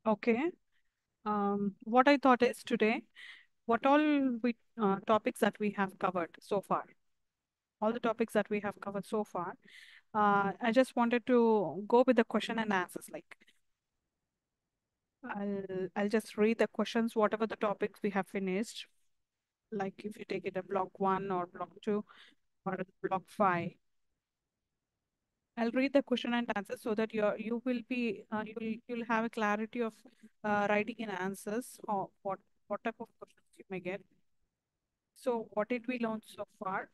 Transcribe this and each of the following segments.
Okay. What I thought is today, what all we topics that we have covered so far, all the topics that we have covered so far. I just wanted to go with the question and answers. Like I'll just read the questions, whatever the topics we have finished. Like if you take it a block one or block two or block five. I'll read the question and answer so that you will be you'll have a clarity of writing in answers or what type of questions you may get. So what did we learn so far?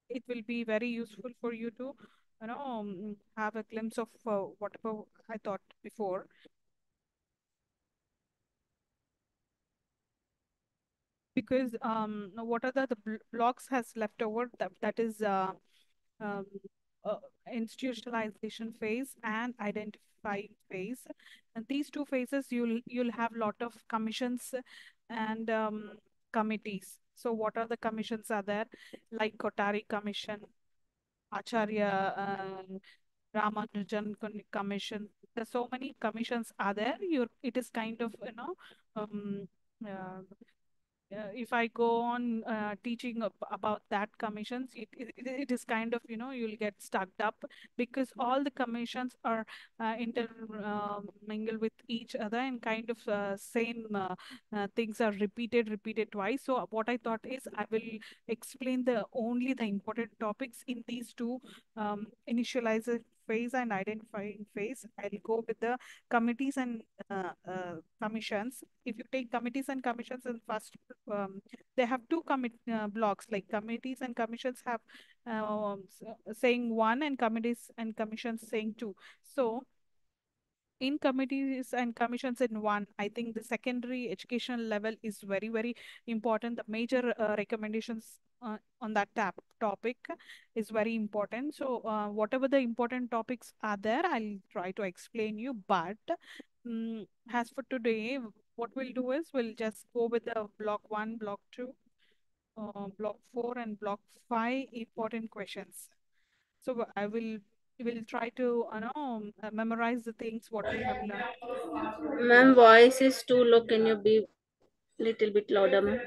It will be very useful for you to have a glimpse of whatever I thought before. Because what are the blocks has left over that is um, uh, institutionalization phase and identifying phase. And these two phases, you'll have lot of commissions and committees. So what are the commissions are there? Like Kotari Commission, Acharya Ramanujan Commission. There's so many commissions are there. It is kind of uh, if I go on teaching about that commissions, it is kind of, you'll get stuck up because all the commissions are mingle with each other and kind of same things are repeated twice. So what I thought is I will explain the only the important topics in these two initialization phase and identifying phase. I'll go with the committees and commissions. If you take committees and commissions in first, they have two blocks, like committees and commissions have saying one and committees and commissions saying two. So in committees and commissions in one, I think the secondary educational level is very important. The major recommendations on that topic is very important. So whatever the important topics are there, I'll try to explain you. But as for today, what we'll do is we'll just go with the block one, block two, block four, and block five important questions. So I will try to memorize the things what we have learned. Ma'am, voice is too low. Can you be little bit louder, ma'am?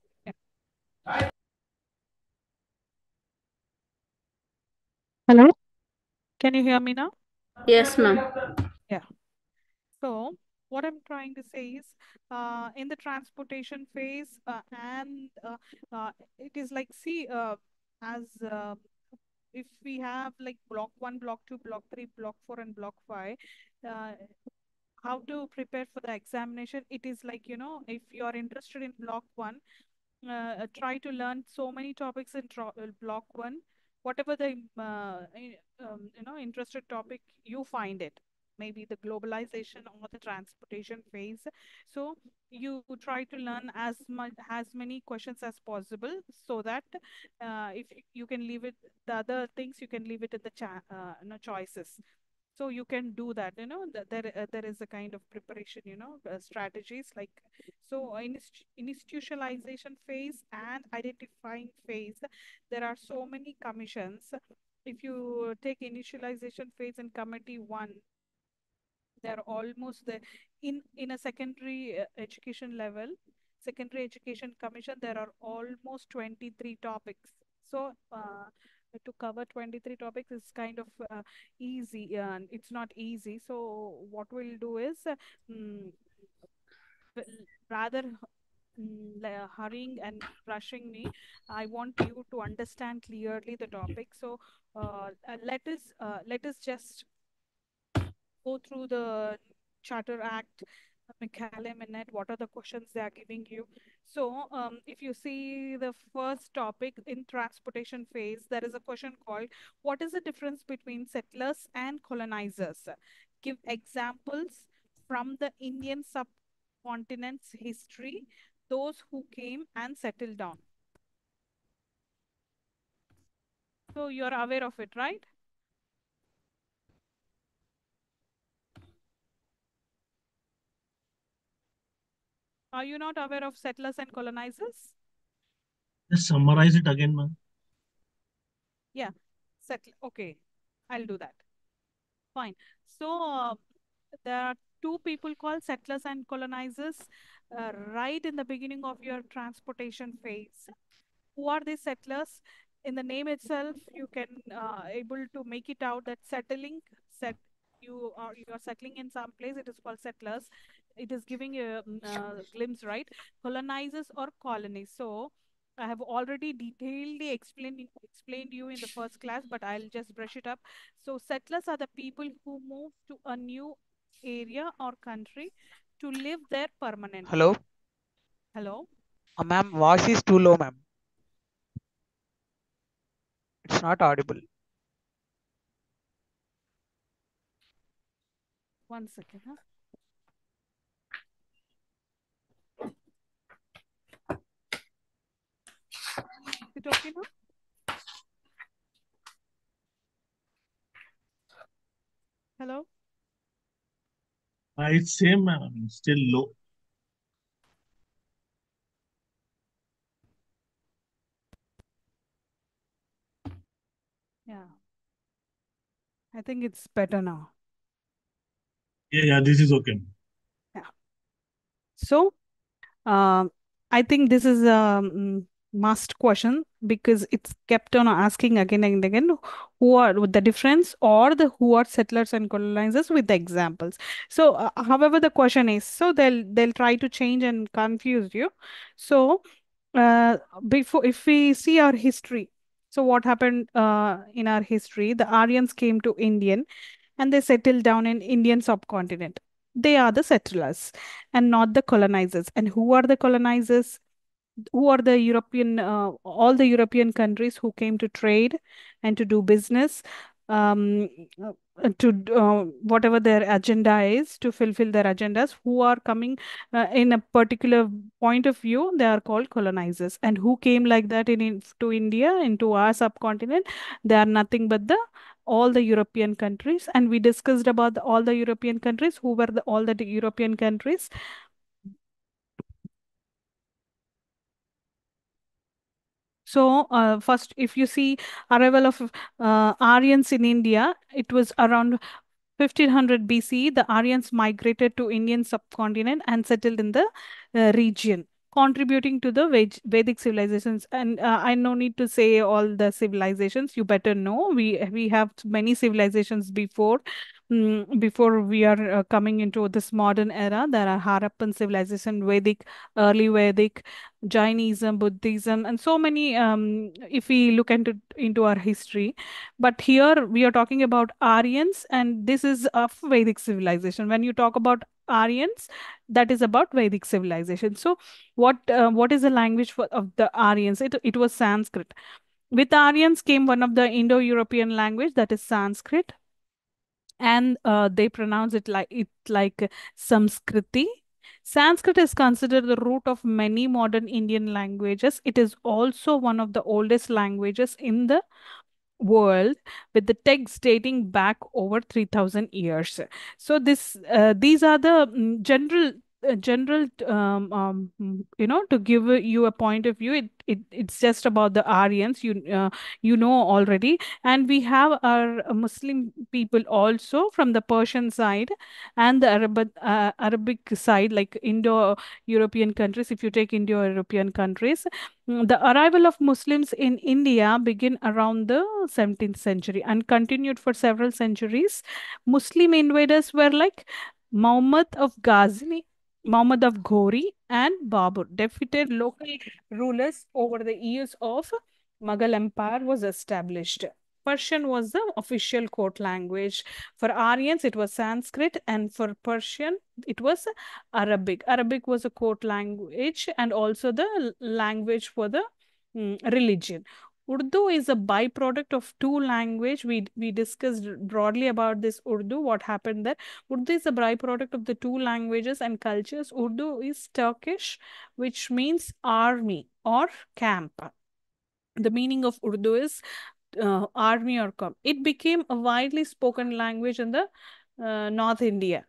Yeah. Hello? Can you hear me now? Yes, ma'am. Yeah. So what I'm trying to say is, in the transportation phase, and it is like, see, as if we have like block one, block two, block three, block four, and block five, uh, how to prepare for the examination. It is like, if you are interested in block one, try to learn so many topics in block one, whatever the interested topic you find it, maybe the globalization or the transportation phase. So you try to learn as many questions as possible, so that if you can leave it, the other things you can leave it at the choices. So you can do that, there is a kind of preparation, strategies like. So in institutionalization phase and identifying phase, there are so many commissions. If you take initialization phase in committee one, they're almost there. In a secondary education level, secondary education commission, there are almost 23 topics. So to cover 23 topics is kind of easy, and it's not easy. So what we'll do is, mm, rather hurrying and rushing me, I want you to understand clearly the topic. So let us just go through the Charter Act, McCallum Minute, what are the questions they are giving you. So if you see the first topic in transportation phase, there is a question called, what is the difference between settlers and colonizers? Give examples from the Indian subcontinent's history, those who came and settled down. So you're aware of it, right? Are you not aware of settlers and colonizers? Just summarize it again, ma'am. Yeah, settle. Okay, I'll do that. Fine. So there are two people called settlers and colonizers right in the beginning of your transportation phase. Who are these settlers? In the name itself, you can able to make it out that settling, set you are settling in some place. It is called settlers. It is giving a glimpse, right? Colonizers or colonies. So I have already detailedly explained you in the first class, but I'll just brush it up. So settlers are the people who move to a new area or country to live there permanently. Hello, Hello? ma'am. Voice is too low, ma'am. It's not audible. One second, huh? Is it okay now? Hello? It's same, ma'am. Still low. Yeah. I think it's better now. Yeah, this is okay. Yeah. So, um, I think this is a must question because it's kept on asking again and again who are with the difference or the who are settlers and colonizers with the examples. So, however the question is, so they'll try to change and confuse you. So, uh, before if we see our history, so what happened in our history? The Aryans came to Indian and they settled down in Indian subcontinent. They are the settlers and not the colonizers. And who are the colonizers? Who are the European, all the European countries who came to trade and to do business, um, whatever their agenda is, to fulfill their agendas, who are coming in a particular point of view, they are called colonizers. And who came like that to India, into our subcontinent? They are nothing but the all the European countries. And we discussed about all the European countries. Who were all the European countries? So, first, if you see arrival of Aryans in India, it was around 1500 BC. The Aryans migrated to Indian subcontinent and settled in the region, contributing to the Vedic civilizations. And I no need to say all the civilizations. You better know. We have many civilizations before. Before we are coming into this modern era, there are Harappan civilization, Vedic, early Vedic, Jainism, Buddhism, and so many. If we look into our history, but here we are talking about Aryans, and this is of Vedic civilization. When you talk about Aryans, that is about Vedic civilization. So, what is the language of the Aryans? It was Sanskrit. With Aryans came one of the Indo-European language, that is Sanskrit, and they pronounce it like Samskriti. Sanskrit is considered the root of many modern Indian languages. It is also one of the oldest languages in the world, with the text dating back over 3000 years. So these are the general to give you a point of view. It's just about the Aryans, you know already. And we have our Muslim people also from the Persian side and the Arabic side, like Indo European countries. If you take Indo European countries, the arrival of Muslims in India began around the 17th century and continued for several centuries. Muslim invaders were like Muhammad of Ghazni, Muhammad of Ghori, and Babur defeated local rulers over the years of Mughal Empire was established. Persian was the official court language. For Aryans, it was Sanskrit, and for Persian, it was Arabic. Arabic was a court language and also the language for the religion. Urdu is a byproduct of two language. We discussed broadly about this Urdu, what happened there. Urdu is a byproduct of the two languages and cultures. Urdu is Turkish, which means army or camp. The meaning of Urdu is army or camp. It became a widely spoken language in the North India.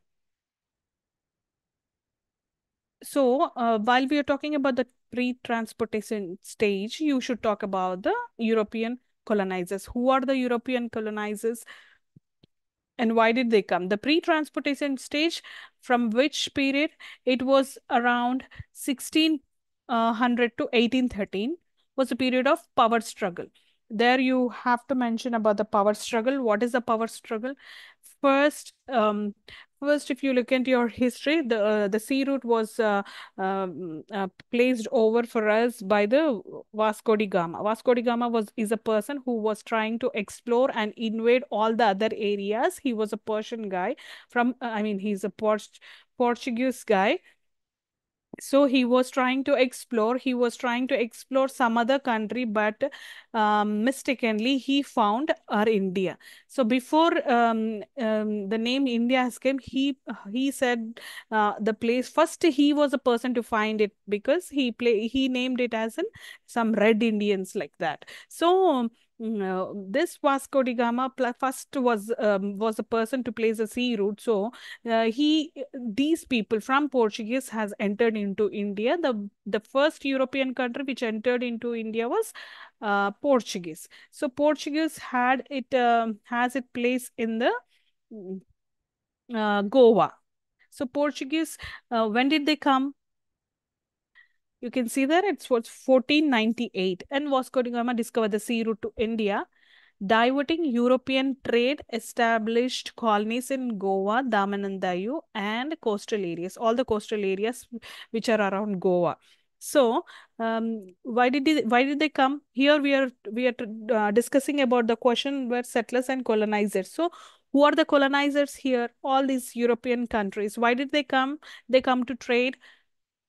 So, while we are talking about the pre-transportation stage, you should talk about the European colonizers. Who are the European colonizers? And why did they come? The pre-transportation stage, from which period? It was around 1600 to 1813, was a period of power struggle. There you have to mention about the power struggle. What is the power struggle? First, first, if you look into your history, the sea route was placed over for us by the Vasco da Gama. Vasco da Gama is a person who was trying to explore and invade all the other areas. He was a Persian guy from, I mean, he's a Portuguese guy. So he was trying to explore, some other country, but mistakenly he found our India. So before the name India has came, he said the place first. He was a person to find it, because he named it as some Red Indians, like that. So this Vasco da Gama first was a person to place a sea route. So these people from Portuguese has entered into India. The first European country which entered into India was Portuguese. So Portuguese has its place in the Goa. So Portuguese, when did they come? You can see there it was 1498, and Vasco da Gama discovered the sea route to India, diverting European trade, established colonies in Goa, Daman and Diu, and coastal areas, all the coastal areas which are around Goa. So, why did they come? Here we are discussing about the question where settlers and colonizers. So, who are the colonizers here? All these European countries. Why did they come? They come to trade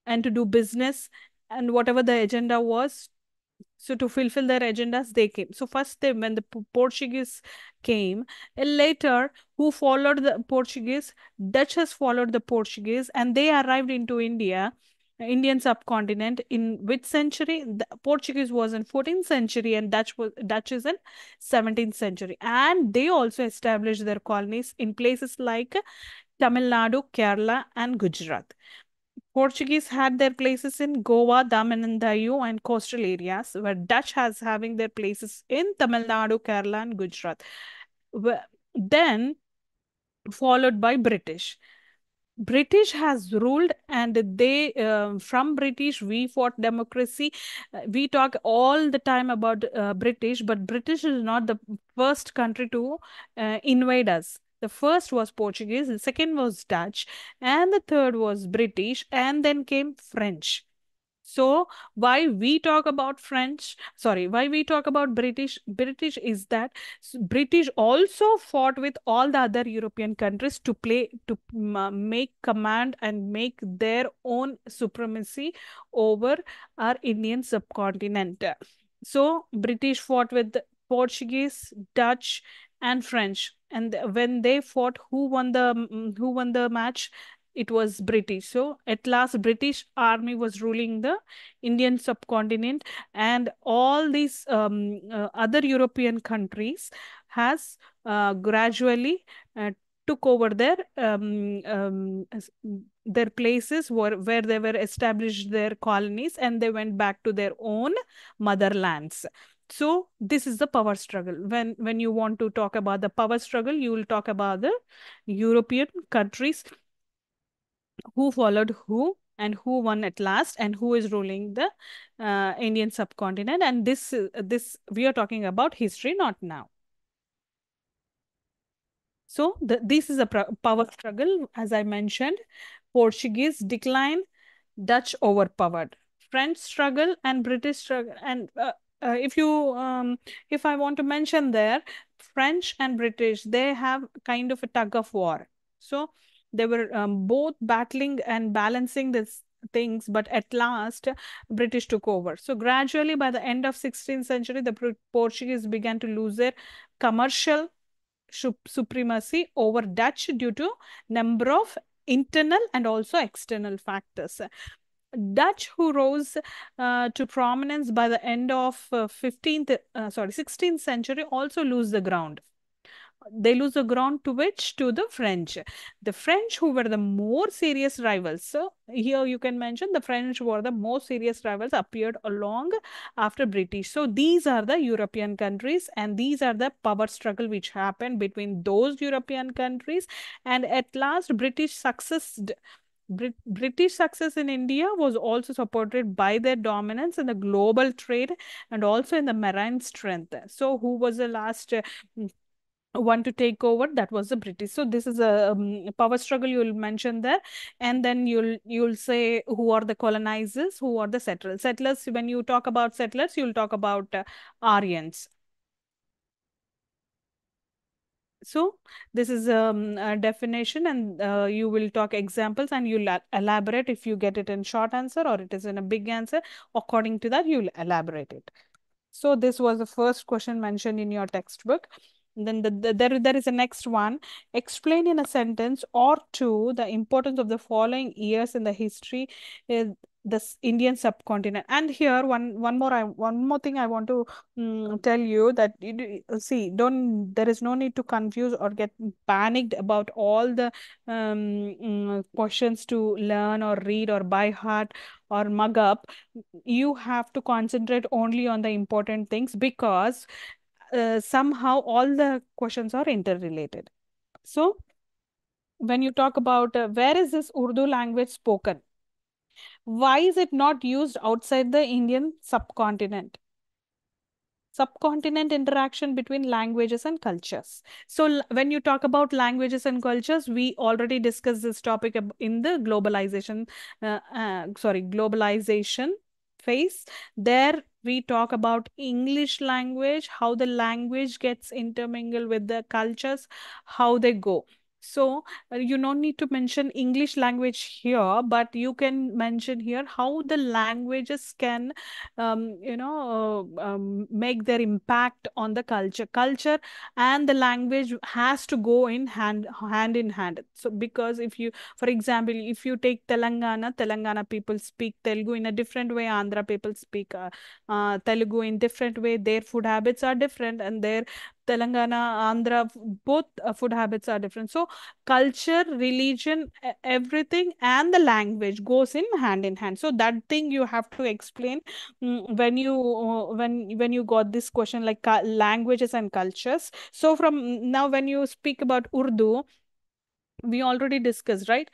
and to do business, and whatever the agenda was, so to fulfill their agendas, they came. So first, when the Portuguese came, and later, who followed the Portuguese? Dutch has followed the Portuguese, and they arrived into India, Indian subcontinent, in which century? The Portuguese was in 14th century, and Dutch is in 17th century, and they also established their colonies in places like Tamil Nadu, Kerala, and Gujarat. Portuguese had their places in Goa, Daman and Diu, and coastal areas, where Dutch has having their places in Tamil Nadu, Kerala, and Gujarat. Then followed by British. British has ruled, and they from British we fought democracy. We talk all the time about British, but British is not the first country to invade us. The first was Portuguese, the second was Dutch, and the third was British, and then came French. So why we talk about why we talk about British is that British also fought with all the other European countries to make command and make their own supremacy over our Indian subcontinent. So British fought with Portuguese, Dutch, and French. And when they fought, who won the match? It was British. So at last, British army was ruling the Indian subcontinent, and all these other European countries has gradually took over their places where they were established their colonies, and they went back to their own motherlands. So this is the power struggle. When you want to talk about the power struggle, you will talk about the European countries, who followed who, and who won at last, and who is ruling the Indian subcontinent. And this we are talking about history, not now. So this is a power struggle, as I mentioned. Portuguese decline, Dutch overpowered. French struggle and British struggle. And if I want to mention there, French and British, they have kind of a tug of war. So they were both battling and balancing these things, but at last British took over. So gradually, by the end of 16th century, the Portuguese began to lose their commercial supremacy over Dutch due to number of internal and also external factors. Dutch, who rose to prominence by the end of 16th century, also lose the ground. They lose the ground to which? To the French. The French, who were the more serious rivals. So here you can mention the French were the most serious rivals, appeared along after British. So these are the European countries, and these are the power struggle which happened between those European countries. And at last, British success in India was also supported by their dominance in the global trade and also in the marine strength. So, who was the last one to take over? That was the British. So, this is a power struggle you will mention there, and then you'll say who are the colonizers, who are the settlers. Settlers. When you talk about settlers, you'll talk about Aryans. So this is a definition, and you will talk examples, and you'll elaborate if you get it in short answer or it is in a big answer. According to that, you'll elaborate it. So this was the first question mentioned in your textbook. Then there is a next one. Explain in a sentence or two the importance of the following years in the history in this Indian subcontinent. And here one more thing I want to tell you that see, don't, there is no need to confuse or get panicked about all the questions to learn or read or by heart or mug up. You have to concentrate only on the important things, because somehow all the questions are interrelated. So when you talk about where is this Urdu language spoken, why is it not used outside the Indian subcontinent? Subcontinent interaction between languages and cultures. So when you talk about languages and cultures, we already discussed this topic in the globalization phase. There we talk about English language, how the language gets intermingled with the cultures, how they go. So you don't need to mention English language here, but you can mention here how the languages can make their impact on the culture and the language has to go in hand in hand. So because if you, for example, if you take Telangana people speak Telugu in a different way, Andhra people speak Telugu in different way, their food habits are different, and their Telangana, Andhra, both food habits are different. So culture, religion, everything and the language goes in hand. So that thing you have to explain when you when you got this question, like languages and cultures. So from now, when you speak about Urdu, we already discussed, right?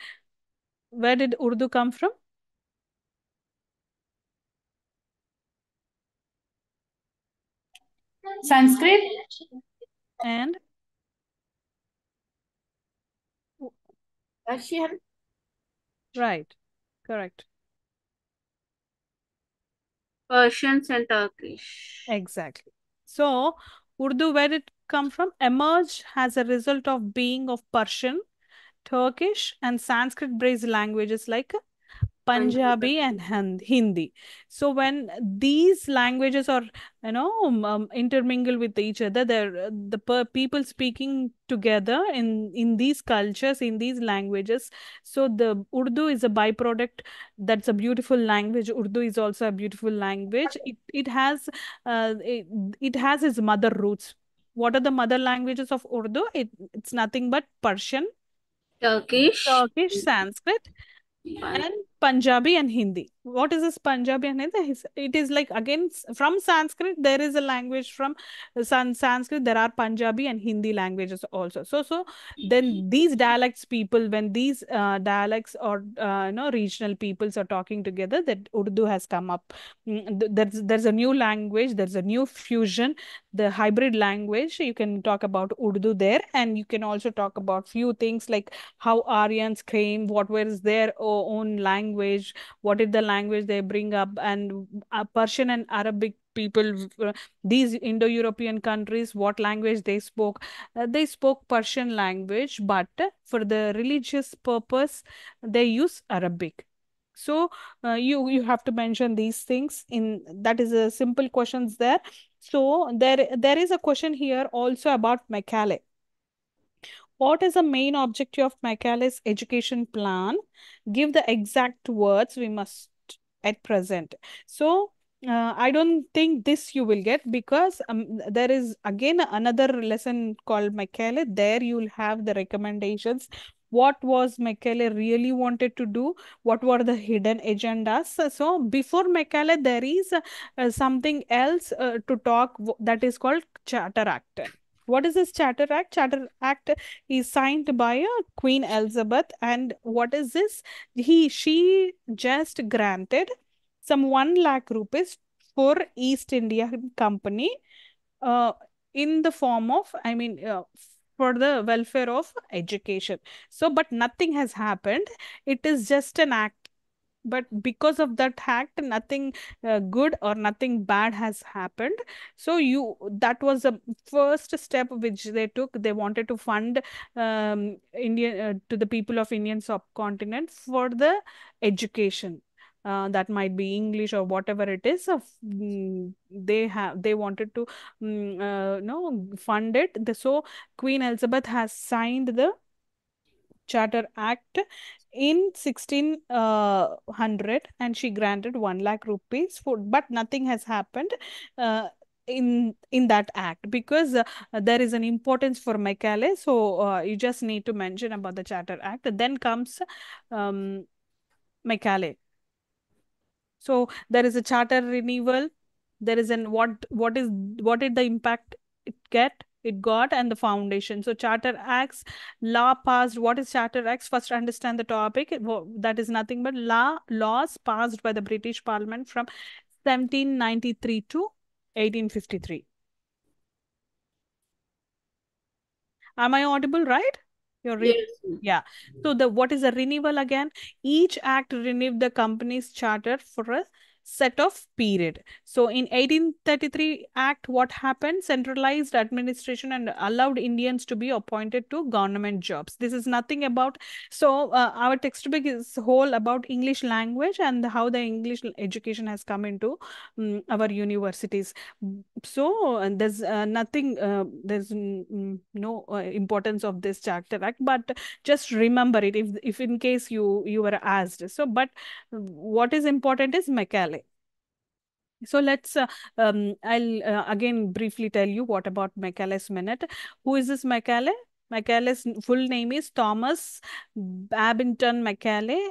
Where did Urdu come from? Sanskrit. And Persian. right, correct, Persians and Turkish. exactly. So Urdu, where did it come from? Emerged as a result of being of Persian, Turkish and Sanskrit based languages like Punjabi and Hindi. So when these languages are, intermingle with each other, they're people speaking together in these cultures, in these languages. So the Urdu is a byproduct. That's a beautiful language. Urdu is also a beautiful language. It has its mother roots. What are the mother languages of Urdu? It's nothing but Persian, Turkish. Turkish, Sanskrit, and Punjabi and Hindi. What is this Punjabi and Hindi? It is like, again, from Sanskrit, there is a language from Sanskrit. There are Punjabi and Hindi languages also. So then these dialects people, when these dialects or regional peoples are talking together, that Urdu has come up. There's a new language. There's a new fusion, the hybrid language. You can talk about Urdu there, and you can also talk about few things like how Aryans came, what was their own language, what is the language they bring up, and Persian and Arabic people, these Indo-European countries, what language they spoke. They spoke Persian language, but for the religious purpose, they use Arabic. So you have to mention these things in that is a simple questions there. So there is a question here also about Macaulay. What is the main objective of Macaulay's education plan? Give the exact words we must at present. So I don't think this you will get, because there is again another lesson called Mekele. There you'll have the recommendations. What was Mekele really wanted to do? What were the hidden agendas? So before Mekele, there is something else to talk, that is called Charter Act. What is this Charter Act? Charter Act is signed by Queen Elizabeth, and what is this? She just granted some 1 lakh rupees for East India Company, uh, in the form of, I mean, for the welfare of education. So, but nothing has happened. It is just an act. But because of that act, nothing good or nothing bad has happened. So that was the first step which they took. They wanted to fund Indian to the people of Indian subcontinent for the education. That might be English or whatever it is. They wanted to no fund it. So Queen Elizabeth has signed the Charter Act in 1600, and she granted 1 lakh rupees for, but nothing has happened uh, in that act, because there is an importance for Mekale. So you just need to mention about the Charter Act. Then comes um, Mekale. So there is a charter renewal. There is an what did the impact it got, and the foundation. So Charter Acts, law passed. What is Charter Acts? First understand the topic. That is nothing but laws passed by the British Parliament from 1793 to 1853. Am I audible, right? Yes. Yeah. So what is a renewal again? Each act renewed the company's charter for a set of period. So in 1833 Act, what happened? Centralized administration and allowed Indians to be appointed to government jobs. This is nothing about, so our textbook is whole about English language and how the English education has come into our universities. So there's nothing, no importance of this Charter Act, but just remember it if in case you were asked. So, but what is important is Macaulay. So I'll again briefly tell you what about Macaulay's Minute. Who is this Macaulay? Macaulay's full name is Thomas Babington Macaulay.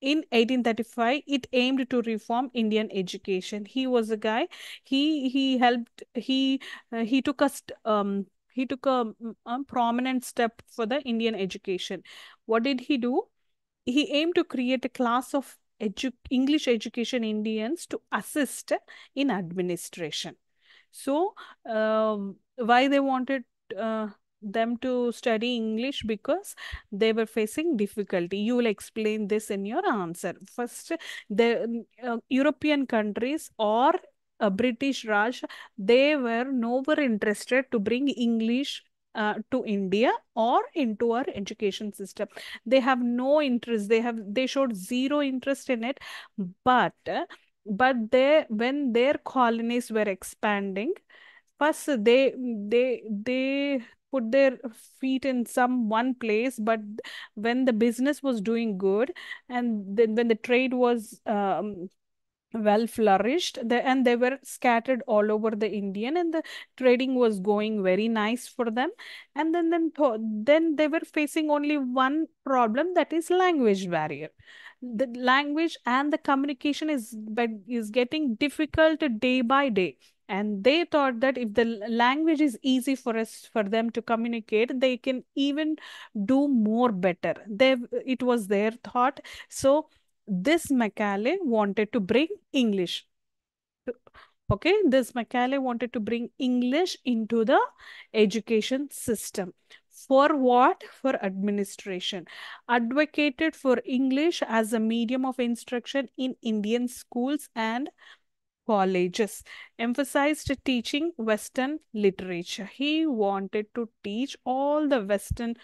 In 1835, it aimed to reform Indian education. He was a guy. He helped. He took he took a prominent step for the Indian education. What did he do? He aimed to create a class of English education Indians to assist in administration. So, why they wanted them to study English? Because they were facing difficulty. You will explain this in your answer. First, the European countries or British Raj, they were nowhere interested to bring English to India or into our education system. They have no interest. They showed zero interest in it. But when their colonies were expanding, first they put their feet in some one place. But when the business was doing good, and then when the trade was well flourished, and they were scattered all over the Indian, and the trading was going very nice for them. And then they were facing only one problem, that is language barrier. The language and the communication is getting difficult day by day. And they thought that if the language is easy for them to communicate, they can even do more better. It was their thought. So this Macaulay wanted to bring English. Okay, this Macaulay wanted to bring English into the education system. For what? For administration. Advocated for English as a medium of instruction in Indian schools and colleges. Emphasized teaching Western literature. He wanted to teach all the Western,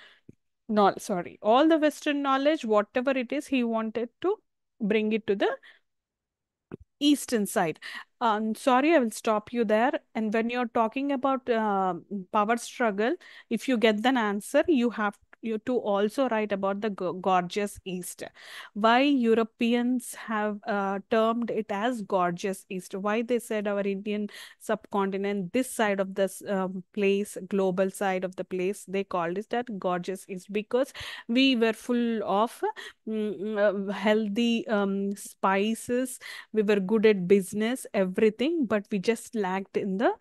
no, sorry, all the Western knowledge, whatever it is, he wanted to bring it to the eastern side. Sorry, I will stop you there. And when you're talking about power struggle, if you get an answer, to also write about the gorgeous East. Why Europeans have termed it as gorgeous East? Why they said our Indian subcontinent, this side of this place, global side of the place, they called it that gorgeous East, because we were full of healthy spices. We were good at business, everything, but we just lacked in the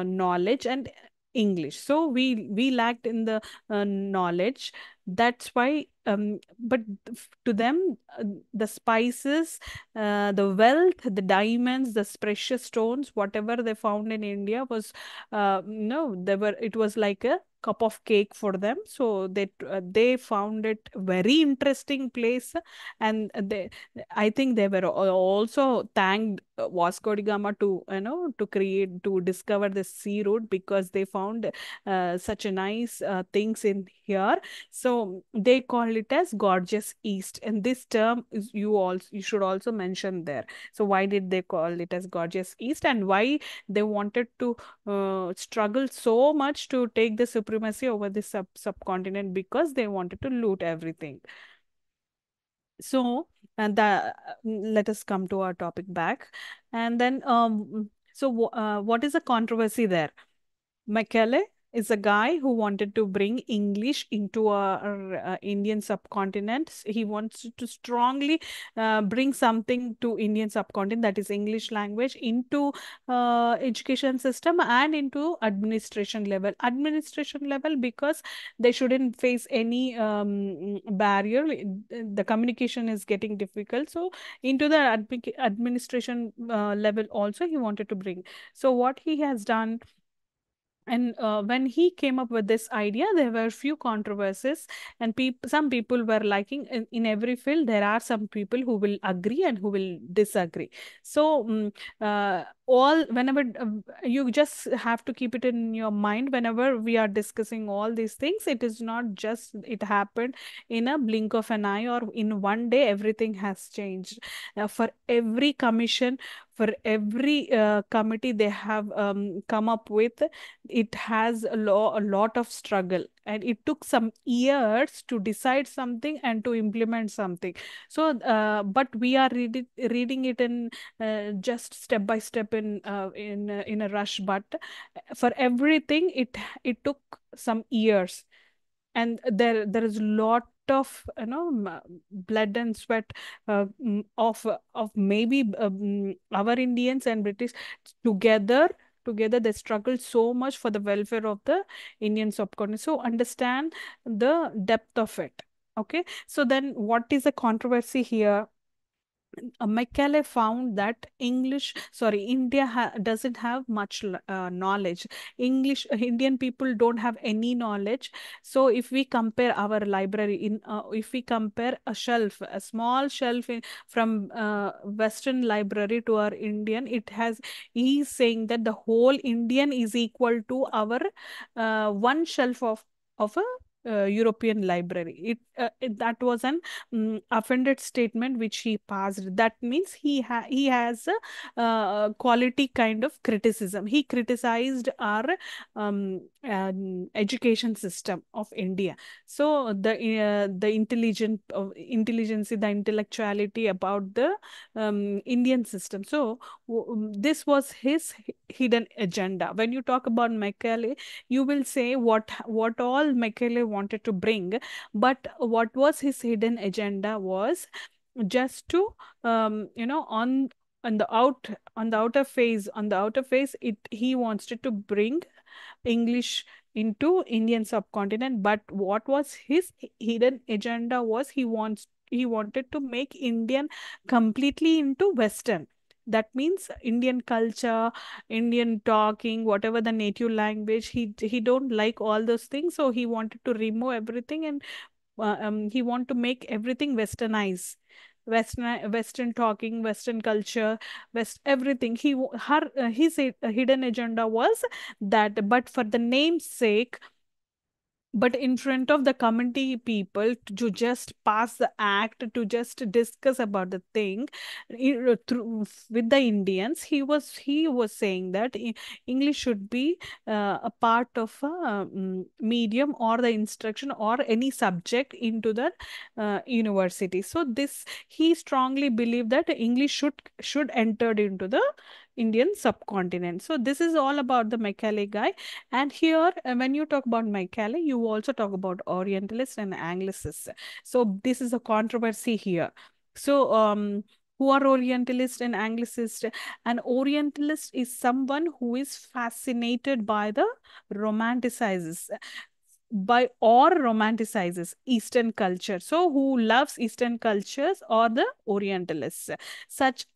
knowledge and English. So we lacked in the knowledge. That's why, but to them, the spices, the wealth, the diamonds, the precious stones, whatever they found in India was, no, they were. It was like a cup of cake for them. So they found it very interesting place, and I think they were also thanked Vasco da Gama to, to discover the sea route, because they found such a nice things in here. So they call it as gorgeous East, and this term is you should also mention there. So why did they call it as gorgeous East, and why they wanted to struggle so much to take the supremacy over the subcontinent? Because they wanted to loot everything. So, and that let us come to our topic back. And then, what is the controversy there? Macaulay is a guy who wanted to bring English into our Indian subcontinent. He wants to strongly bring something to Indian subcontinent, that is English language, into education system and into administration level. Administration level, because they shouldn't face any barrier. The communication is getting difficult. So into the administration level also he wanted to bring. So what he has done, and when he came up with this idea, there were few controversies, and some people were liking, in every field there are some people who will agree and who will disagree. So all whenever you just have to keep it in your mind whenever we are discussing all these things. It is not just it happened in a blink of an eye, or in one day everything has changed. For every commission, for every committee they have come up with, it has a lot of struggle, and it took some years to decide something and to implement something. So but we are reading it in just step by step in a rush, but for everything it took some years, and there is lot of blood and sweat of maybe our Indians and British together they struggled so much for the welfare of the Indian subcontinent. So understand the depth of it. Okay, so then what is the controversy here? Macaulay found that India doesn't have much knowledge. Indian people don't have any knowledge. So if we compare our library if we compare a small shelf from Western library to our Indian, he's saying that the whole Indian is equal to our one shelf of a European library. That was an offended statement which he passed. That means he has a quality kind of criticism. He criticized our education system of India. So the intelligence, the intellectuality about the Indian system. So this was his hidden agenda. When you talk about Macaulay, you will say what all Macaulay wanted to bring, but what was his hidden agenda was just to on the outer phase, he wanted to bring English into Indian subcontinent. But what was his hidden agenda was he wanted to make Indian completely into Western. That means Indian culture, Indian talking, whatever the native language, he don't like all those things. So he wanted to remove everything, and he want to make everything westernized. Western talking, Western culture, everything. His hidden agenda was that. But for the name's sake, but in front of the committee people to just pass the act, to just discuss about the thing through with the Indians, he was saying that English should be a part of a medium or the instruction or any subject into the university. So this, he strongly believed that English should entered into the Indian subcontinent. So this is all about the Macaulay guy. And here, when you talk about Macaulay, you also talk about Orientalists and Anglicists. So this is a controversy here. So, who are Orientalist and Anglicist? An Orientalist is someone who is fascinated by the romanticizes by or romanticizes Eastern culture. So, who loves Eastern cultures or the Orientalists, such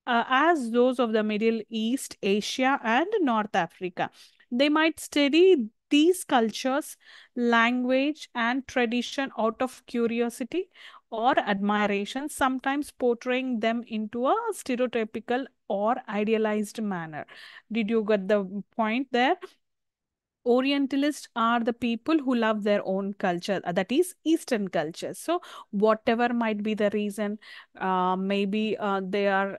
as those of the Middle East, Asia, and North Africa. They might study these cultures, language, and tradition out of curiosity or admiration, sometimes portraying them into a stereotypical or idealized manner. Did you get the point there? Orientalists are the people who love their own culture, that is Eastern culture. So, whatever might be the reason, maybe they are,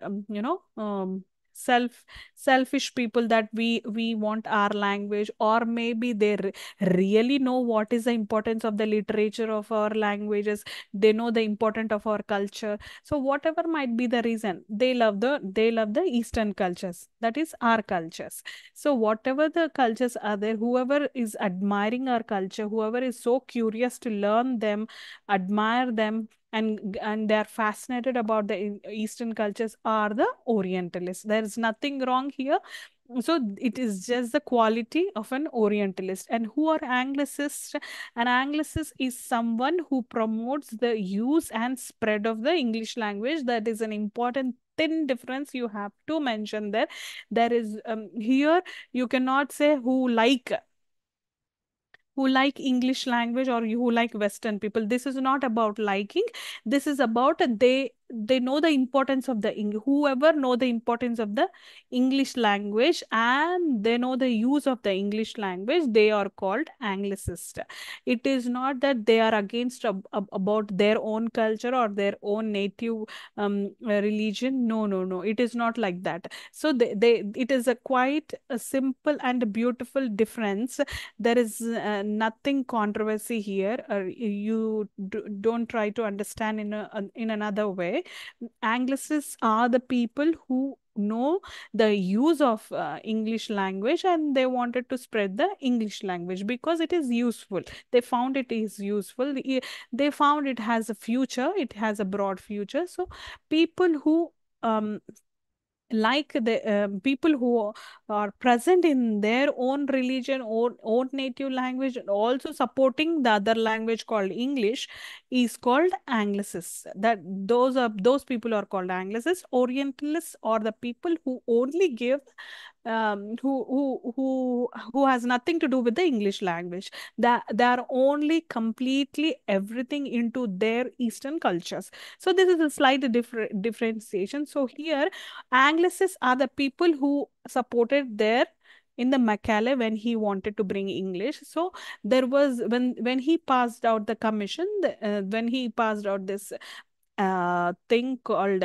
self selfish people that we want our language, or maybe they really know what is the importance of the literature of our languages. They know the importance of our culture. So, whatever might be the reason, they love the Eastern cultures, that is our cultures. So, whatever the cultures are there, whoever is admiring our culture, whoever is so curious to learn them, admire them, and they are fascinated about the Eastern cultures are the Orientalists. There is nothing wrong here. So it is just the quality of an Orientalist. And who are Anglicists? An Anglicist is someone who promotes the use and spread of the English language. That is an important thin difference you have to mention there. There is here you cannot say who like English language or who like Western people. This is not about liking. This is about they know the importance of the whoever know the importance of the English language, and they know the use of the English language, they are called Anglicist. It is not that they are against about their own culture or their own native religion. No, no, no. It is not like that. So they it is a quite a simple and beautiful difference. There is nothing controversy here. You don't try to understand in another way. Anglicists are the people who know the use of English language, and they wanted to spread the English language because it is useful. They found it is useful. They found it has a future. It has a broad future. So people who um, like the people who are present in their own religion or own native language, and also supporting the other language called English, is called Anglicists. That those people are called Anglicists. Orientalists are the people who only give who has nothing to do with the English language. That they are only completely everything into their Eastern cultures. So this is a slight differentiation. So here, Anglicists are the people who supported their in the Macaulay when he wanted to bring English. So there was when he passed out the commission, when he passed out this thing called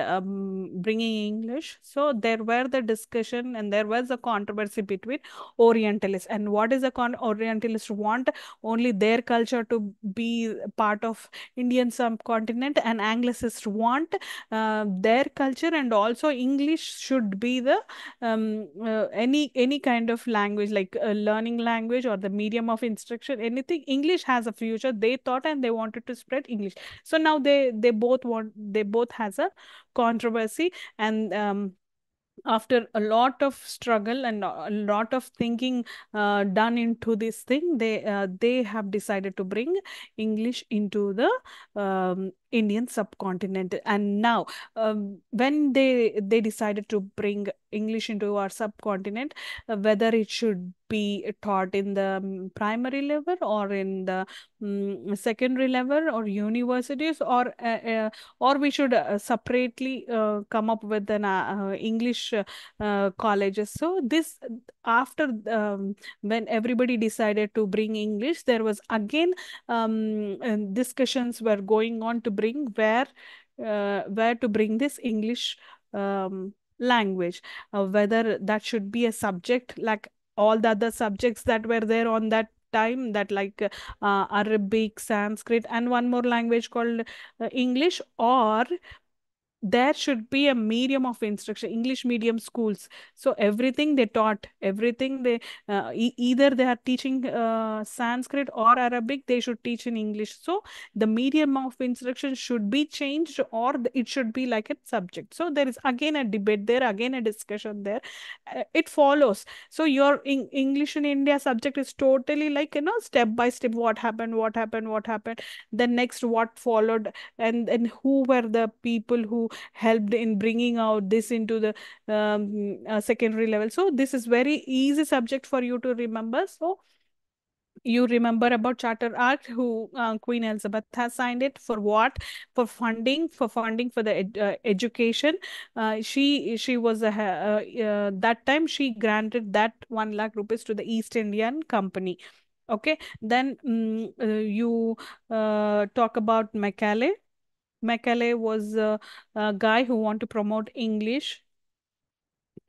bringing English. So there were the discussion and there was a controversy between Orientalists. And what is a Orientalist want? Only their culture to be part of Indian subcontinent, and Anglicists want their culture, and also English should be the any kind of language, like a learning language or the medium of instruction, anything. English has a future, they thought, and they wanted to spread English. So now they both has a controversy. And after a lot of struggle and a lot of thinking done into this thing, they have decided to bring English into the Indian subcontinent. And now, when they decided to bring English into our subcontinent, whether it should be taught in the primary level or in the secondary level or universities, or we should separately come up with an English colleges. So this, after when everybody decided to bring English, there was again discussions were going on to bring where to bring this English language, whether that should be a subject like all the other subjects that were there on that time, that like Arabic, Sanskrit, and one more language called English, or there should be a medium of instruction, English medium schools. So everything they taught, everything they either they are teaching Sanskrit or Arabic, they should teach in English. So the medium of instruction should be changed, or it should be like a subject. So there is again a debate there, again a discussion there. It follows. So your English in India subject is totally like, step by step, what happened, what happened, what happened, then next what followed, and who were the people who helped in bringing out this into the secondary level. So this is very easy subject for you to remember. So you remember about Charter Act, who Queen Elizabeth has signed it for what? For funding for the education. She was that time she granted that 1 lakh rupees to the East Indian Company. Okay, then you talk about Macaulay. Macaulay was a guy who want to promote English,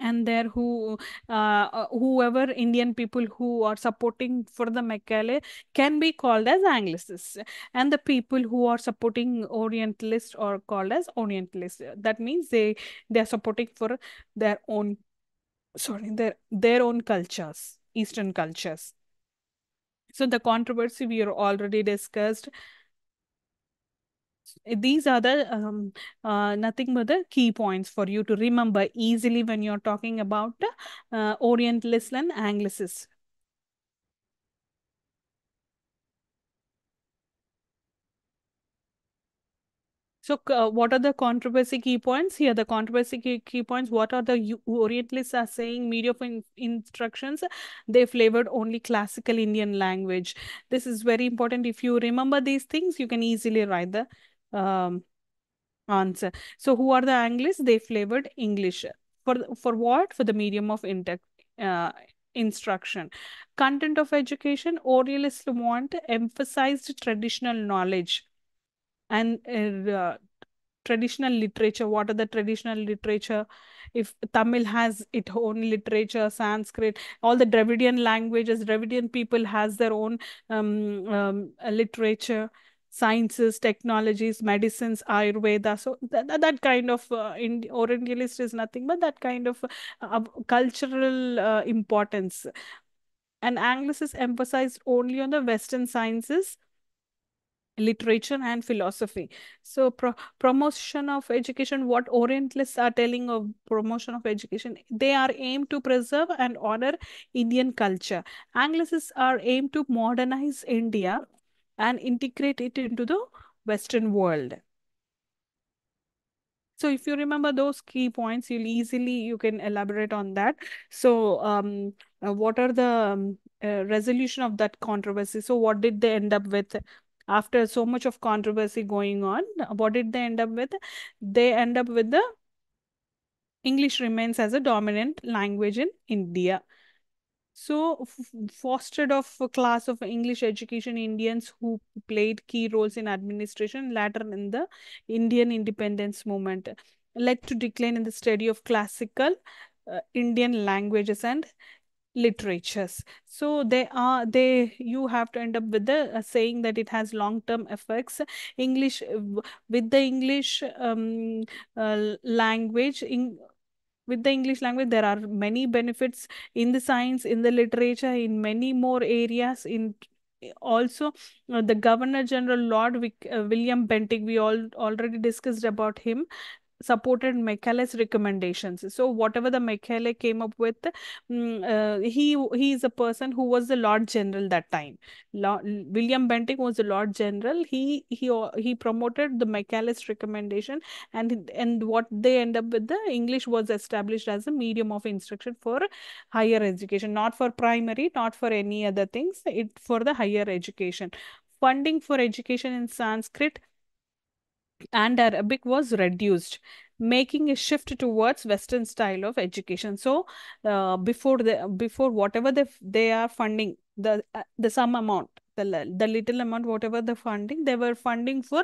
and there whoever Indian people who are supporting for the Macaulay can be called as Anglicists, and the people who are supporting Orientalists are called as Orientalists. That means they are supporting for their own, sorry, their own cultures, Eastern cultures. So the controversy we are already discussed. These are the nothing but the key points for you to remember easily when you're talking about Orientalist and Anglicist. So, what are the controversy key points here? The controversy key points. What are the Orientalists are saying? Media of instructions, they flavored only classical Indian language. This is very important. If you remember these things, you can easily write the answer. So who are the Anglists? They flavored English. For what? For the medium of uh, instruction. Content of education, Orientalists want emphasized traditional knowledge and traditional literature. What are the traditional literature? If Tamil has its own literature, Sanskrit, all the Dravidian languages, Dravidian people has their own literature, sciences, technologies, medicines, Ayurveda. So that kind of Orientalist is nothing but that kind of cultural importance. And Anglicists emphasized only on the Western sciences, literature, and philosophy. So promotion of education, what Orientalists are telling of promotion of education, they are aimed to preserve and honor Indian culture. Anglicists are aimed to modernize India and integrate it into the Western world. So if you remember those key points, you can elaborate on that. So what are the resolution of that controversy? So what did they end up with after so much of controversy going on? What did they end up with? They end up with the English remains as a dominant language in India. So, fostered of a class of English education Indians who played key roles in administration later in the Indian independence movement, led to decline in the study of classical Indian languages and literatures. So you have to end up with the saying that it has long-term effects. English with the English language in with the English language, there are many benefits in the science, in the literature, in many more areas. In also the Governor General William Bentinck, we all already discussed about him. supported Macaulay's recommendations. So whatever the Macaulay came up with, he is a person who was the Lord General that time. William Bentinck was the Lord General. He promoted the Macaulay's recommendation, and what they end up with, the English was established as a medium of instruction for higher education, not for primary, not for any other things. It for the higher education. Funding for education in Sanskrit and Arabic was reduced, making a shift towards Western style of education. So, before whatever they are funding, the some amount, the little amount, whatever the funding, they were funding for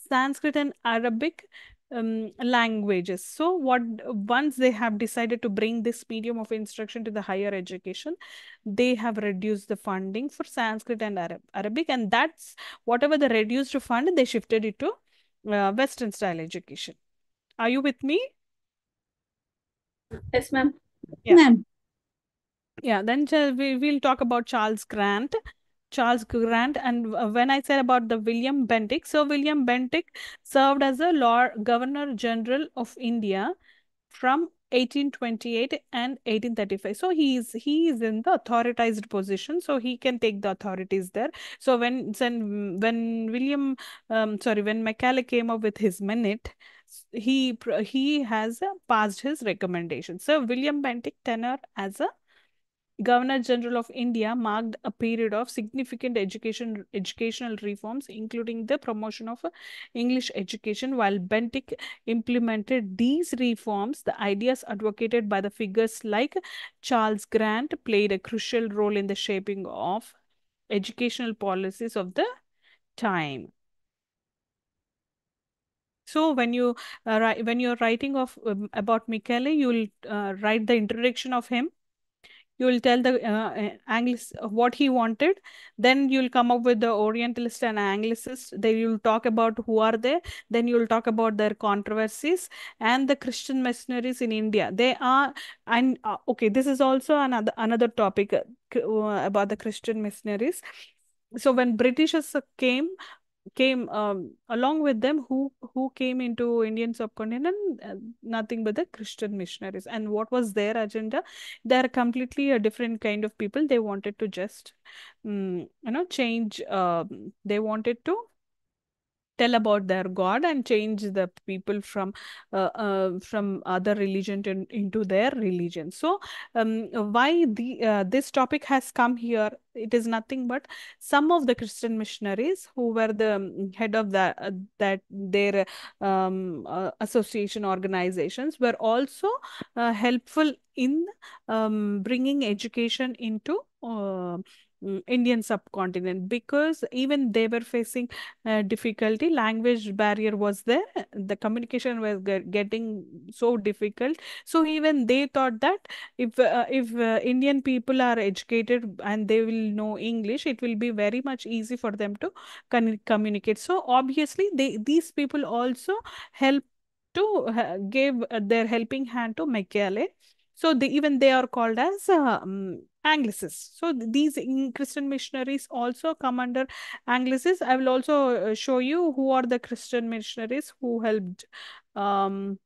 Sanskrit and Arabic languages. So, what once they have decided to bring this medium of instruction to the higher education, they have reduced the funding for Sanskrit and Arabic, and that's whatever the reduced fund, they shifted it to Western style education. Are you with me? Yes, ma'am. Yeah. Ma'am. Yeah, then we'll talk about Charles Grant. Charles Grant, and when I said about the William Bentinck, so William Bentinck served as a Lord Governor General of India from 1828 and 1835. So he is in the authorized position, so he can take the authorities there. So when William when Macaulay came up with his minute, he has passed his recommendation. So William Bentinck tenure as a Governor General of India marked a period of significant educational reforms, including the promotion of English education. While Bentinck implemented these reforms, the ideas advocated by the figures like Charles Grant played a crucial role in the shaping of educational policies of the time. So when you're writing of about Macaulay, you'll write the introduction of him. You will tell the Anglis what he wanted. Then you'll come up with the Orientalist and Anglicist. Then you'll talk about who are they. Then you'll talk about their controversies and the Christian missionaries in India. They are, and okay, this is also another topic about the Christian missionaries. So when Britishers came along with them, who came into Indian subcontinent, nothing but the Christian missionaries. And what was their agenda? They're completely a different kind of people. They wanted to just change, they wanted to tell about their God and change the people from other religion into their religion. So why this topic has come here? It is nothing but some of the Christian missionaries who were the head of that their association organizations were also helpful in bringing education into Indian subcontinent, because even they were facing difficulty. Language barrier was there, the communication was getting so difficult. So even they thought that if Indian people are educated and they will know English, it will be very much easy for them to communicate. So obviously these people also help to give their helping hand to Macaulay. So even they are called as Anglicists. So these Christian missionaries also come under Anglicists. I will also show you who are the Christian missionaries who helped um,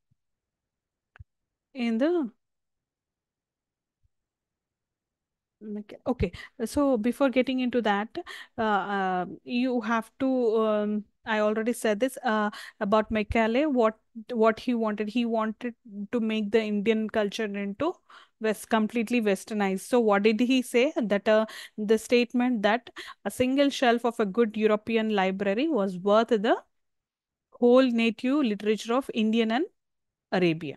in the. Okay, so before getting into that, you have to. I already said this about Macaulay. What he wanted? He wanted to make the Indian culture into completely westernized. So what did he say? That the statement that a single shelf of a good European library was worth the whole native literature of Indian and Arabia.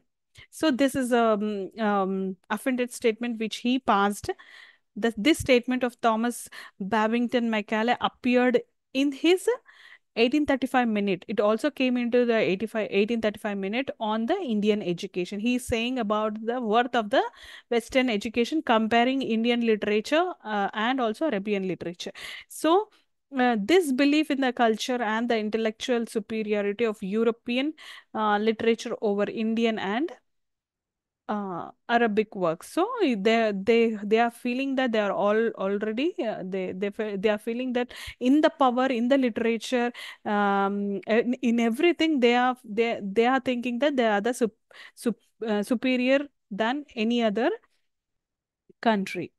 So this is a offended statement which he passed. This statement of Thomas Babington Macaulay appeared in his 1835 minute. It also came into the 1835 minute on the Indian education. He is saying about the worth of the Western education, comparing Indian literature and also Arabian literature. So this belief in the culture and the intellectual superiority of European literature over Indian and Arabic works. So they are feeling that they are all already they are feeling that in the power, in the literature, in everything, they are thinking that they are the superior than any other country.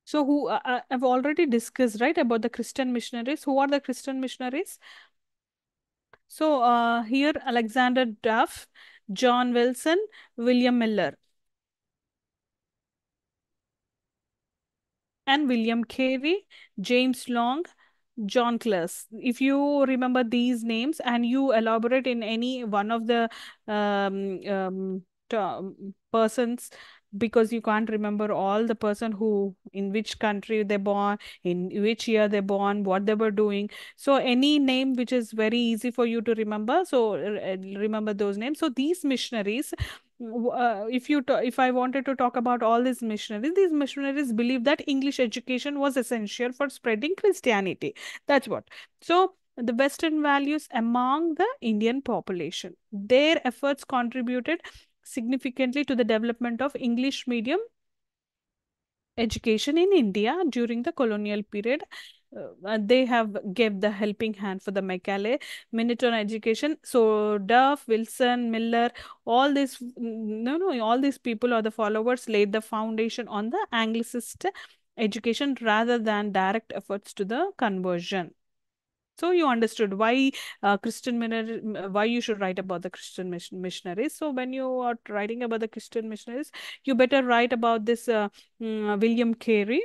So who I've already discussed, right, about the Christian missionaries. Who are the Christian missionaries? So here Alexander Duff, John Wilson, William Miller, and William Carey, James Long, John Close. If you remember these names and you elaborate in any one of the persons, because you can't remember all the person who in which country they born, in which year they born, what they were doing. So any name which is very easy for you to remember, so remember those names. So these missionaries, if I wanted to talk about all these missionaries believe that English education was essential for spreading Christianity. That's what. So the Western values among the Indian population. Their efforts contributed significantly to the development of English medium education in India during the colonial period. They have gave the helping hand for the Macaulay Minute on Education. So Duff, Wilson, Miller, all these no, all these people or the followers laid the foundation on the Anglicist education rather than direct efforts to the conversion. So you understood why why you should write about the Christian missionaries. So when you are writing about the Christian missionaries, you better write about this William Carey,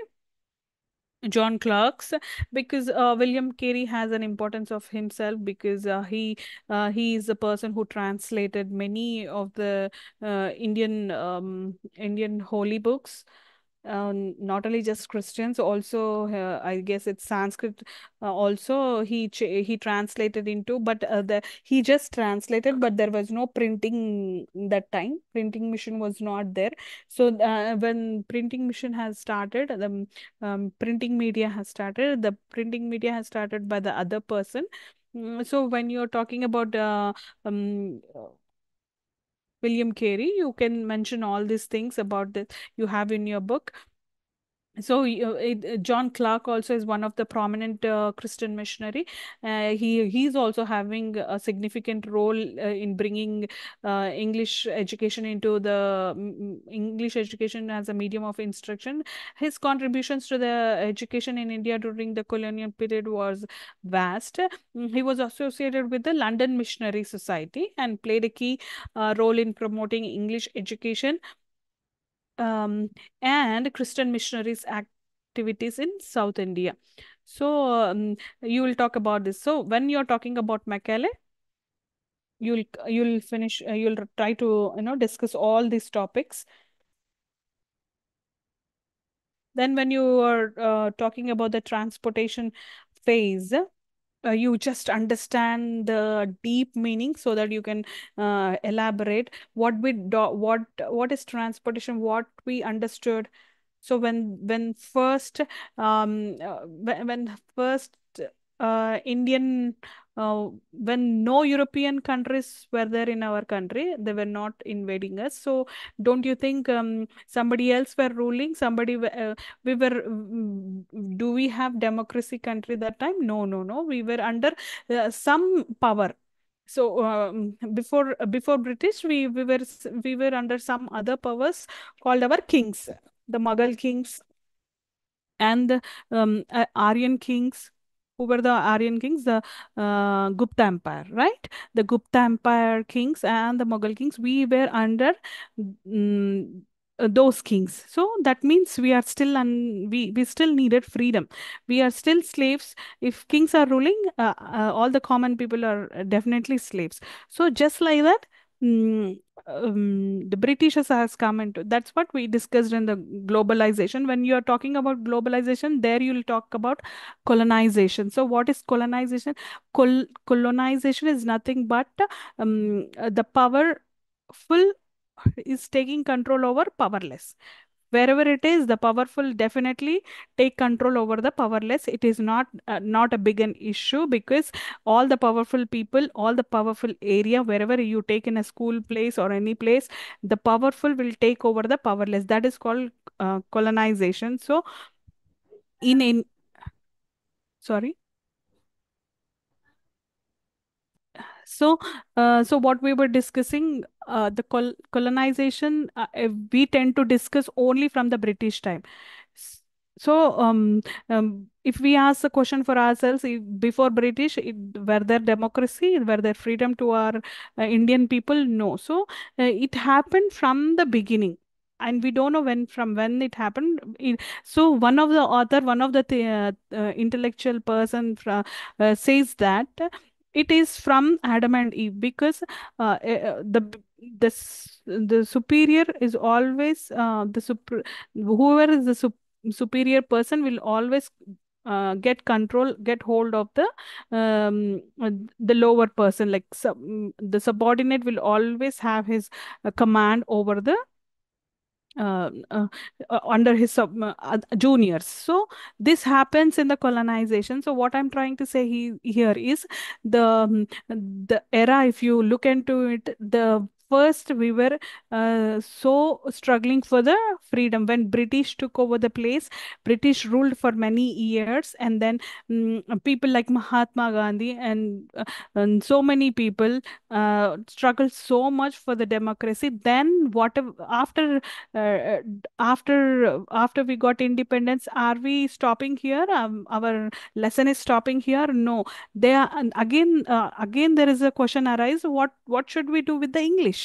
John Clark's, because William Carey has an importance of himself because he is the person who translated many of the Indian holy books. Not only just Christians, also I guess it's Sanskrit. Also, he translated into, but he just translated, but there was no printing that time. Printing machine was not there. So when printing machine has started, the printing media has started. The printing media has started by the other person. So when you're talking about um, William Carey, you can mention all these things about this you have in your book. So John Clark also is one of the prominent Christian missionary. He's also having a significant role in bringing English education into the English education as a medium of instruction. His contributions to the education in India during the colonial period was vast. He was associated with the London Missionary Society and played a key role in promoting English education um, and Christian missionaries activities in South India. So you will talk about this. So when you're talking about Macaulay, you'll finish. You'll try to discuss all these topics. Then when you are talking about the transportation phase, you just understand the deep meaning so that you can elaborate what is transportation, what we understood. So when first when first Indian when no European countries were there in our country, they were not invading us. So don't you think somebody else were ruling? We were. Do we have democracy country that time? No, no, no. We were under some power. So before British, we were under some other powers called our kings, the Mughal kings and the Aryan kings. Who were the Aryan kings? The Gupta Empire, right? The Gupta Empire kings and the Mughal kings. We were under mm, those kings. So that means we are still we still needed freedom. We are still slaves. If kings are ruling, all the common people are definitely slaves. So just like that. mm, the Britishers has come into, that's what we discussed in the globalization. When you are talking about globalization, there you'll talk about colonization. So what is colonization? Colonization is nothing but the powerful is taking control over powerless. Wherever it is, the powerful definitely take control over the powerless. It is not a big an issue, because all the powerful people, all the powerful area, wherever you take in a school place or any place, the powerful will take over the powerless. That is called colonization. So in sorry. So, so what we were discussing, the colonization, we tend to discuss only from the British time. S- So, if we ask the question for ourselves, if before British, were there democracy, were there freedom to our Indian people? No. So, it happened from the beginning. And we don't know from when it happened. So one of the intellectual person says that it is from Adam and Eve, because the superior is always whoever is the superior person will always get hold of the lower person, like the subordinate will always have his command over the uh, uh, under his juniors. So this happens in the colonization. So what I'm trying to say here is the era, if you look into it, the first we were so struggling for the freedom when British took over the place. British ruled for many years, and then people like Mahatma Gandhi and so many people struggled so much for the democracy. Then whatever after we got independence, are we stopping here? Our lesson is stopping here? No. They are, and again there is a question arise, what should we do with the English?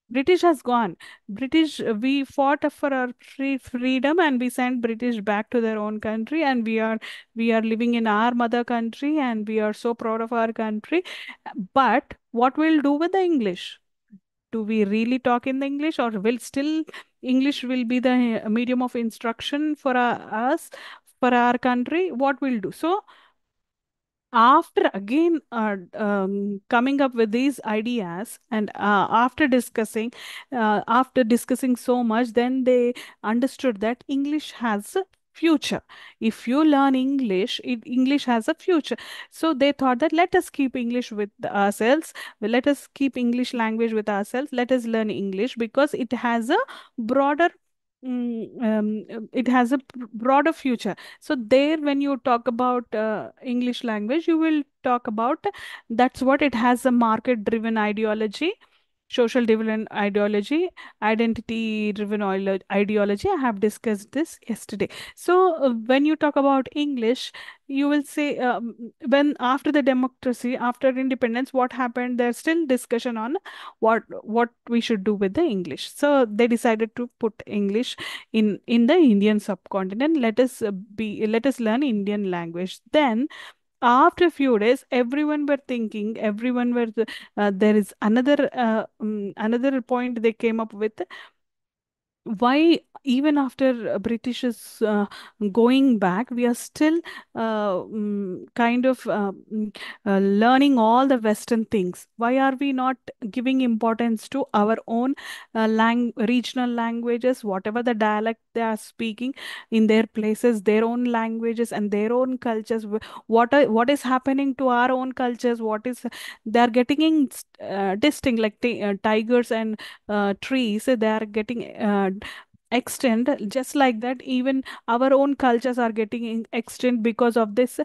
British has gone. British, we fought for our freedom, and we sent British back to their own country, and we are living in our mother country, and we are so proud of our country. But what we'll do with the English? Do we really talk in the English, or will still English will be the medium of instruction for us, for our country? What we'll do? So after again coming up with these ideas, and after discussing so much, then they understood that English has a future. If you learn English, English has a future. So they thought that let us keep English with ourselves. Let us keep English language with ourselves. Let us learn English because it has a broader it has a broader future. So there, when you talk about English language, you will talk about, that's what it has, a market driven ideology, social driven ideology, identity driven ideology. I have discussed this yesterday. So when you talk about English, you will say, when after the democracy, after independence, what happened? There's still discussion on what we should do with the English. So they decided to put English in the Indian subcontinent. Let us learn Indian language. Then after a few days, everyone were thinking, there is another point they came up with. Why even after British is going back, we are still kind of learning all the Western things? Why are we not giving importance to our own regional languages, whatever the dialect they are speaking in their places, their own languages and their own cultures? What is happening to our own cultures? What is they are getting in, distinct, like tigers and trees, they are getting extinct. Just like that, even our own cultures are getting extinct because of this.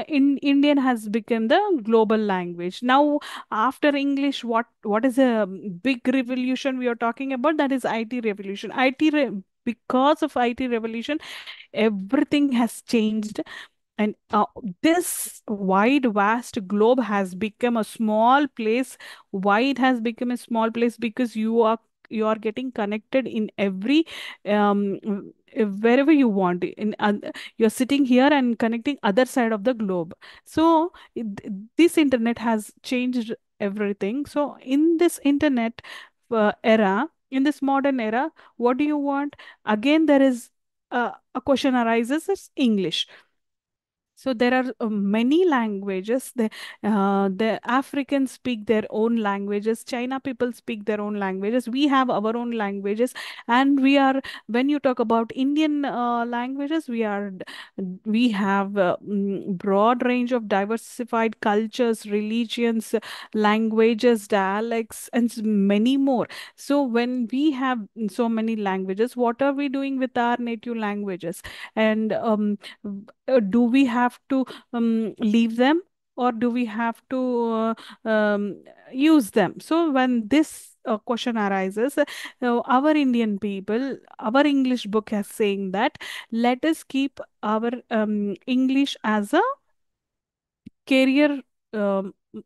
In Indian has become the global language now. After English, what is a big revolution we are talking about? That is IT revolution. Because of IT revolution, everything has changed. And this wide, vast globe has become a small place. Why it has become a small place? Because you are getting connected in every wherever you want. You're sitting here and connecting other side of the globe. So this internet has changed everything. So in this internet era, in this modern era, what do you want? Again, there is a question arises: is English. So there are many languages. The Africans speak their own languages. China people speak their own languages. We have our own languages, and we are. When you talk about Indian languages, we have broad range of diversified cultures, religions, languages, dialects, and many more. So when we have so many languages, what are we doing with our native languages? And do we have to leave them, or do we have to use them? So when this question arises, our Indian people, our English book has saying that let us keep our English as a career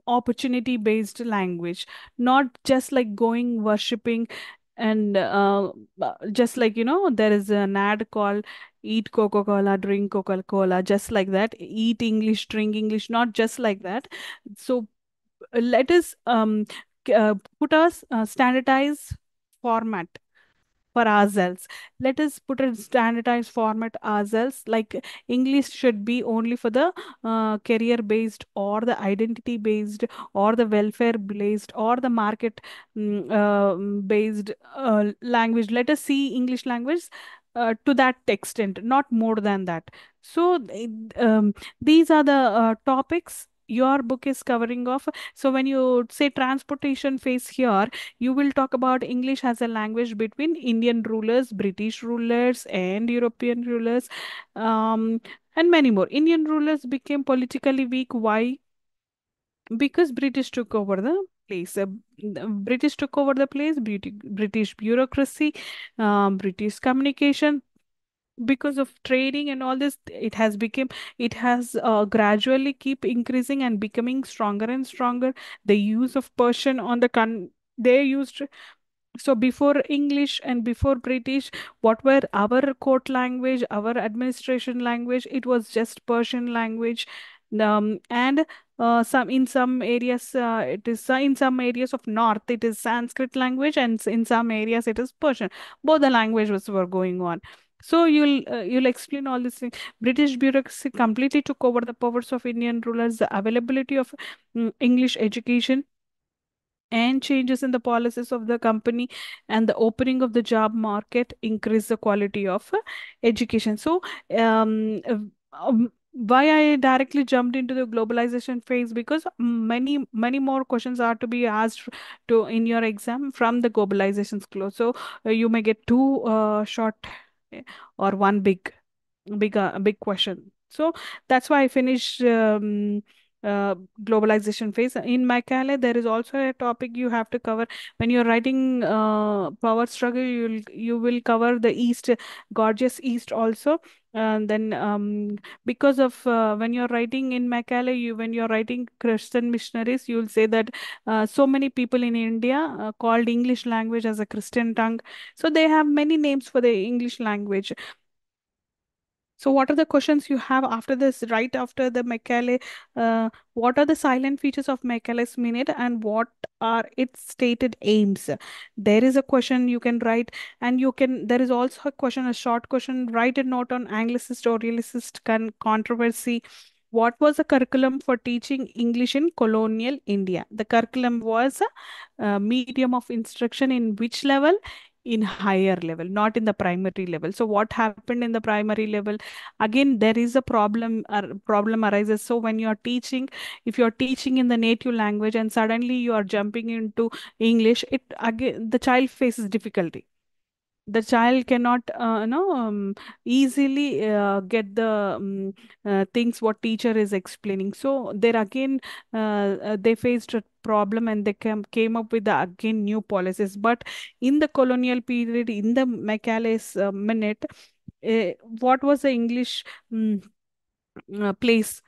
opportunity based language, not just like going worshipping and just like there is an ad called eat Coca-Cola, drink Coca-Cola, just like that, eat English, drink English, not just like that. So let us put us standardized format for ourselves. Let us put a standardized format ourselves. Like English should be only for the career based, or the identity based, or the welfare based, or the market based language. Let us see English language to that extent, not more than that. So these are the topics your book is covering off. So when you say transportation phase here, you will talk about English as a language between Indian rulers, British rulers, and European rulers, and many more. Indian rulers became politically weak. Why? Because British took over the place. The British took over the place. British bureaucracy, British communication, because of trading and all this, it has gradually keep increasing and becoming stronger and stronger. The use of Persian on the they used. So before English and before British, what were our court language, our administration language? It was just Persian language. And some in some areas it is in some areas of north it is Sanskrit language, and in some areas it is Persian. Both the languages were going on. So you'll explain all this thing. British bureaucracy completely took over the powers of Indian rulers. The availability of English education and changes in the policies of the company and the opening of the job market increase the quality of education. So why I directly jumped into the globalization phase, because many more questions are to be asked to in your exam from the globalization's close. So you may get two short or one big question. So that's why I finished globalization phase. In Macaulay, there is also a topic you have to cover when you're writing power struggle. You will cover the East, gorgeous East also. And then because of when you're writing in Macaulay, when you're writing Christian missionaries, you'll say that so many people in India called English language as a Christian tongue. So they have many names for the English language. So, what are the questions you have after this, right after the Macaulay? What are the silent features of Macaulay's minute, and what are its stated aims? There is a question you can write, and there is also a question, a short question. Write a note on Anglicist or Realist controversy. What was the curriculum for teaching English in colonial India? The curriculum was a medium of instruction in which level? In higher level, not in the primary level. So what happened in the primary level? Again, there is a problem arises. So when you are teaching, if you are teaching in the native language and suddenly you are jumping into English, it again the child faces difficulty. The child cannot no easily get the things what teacher is explaining. So there again they faced a problem, and they came up with again new policies. But in the colonial period, in the Macaulay's minute, what was the English place?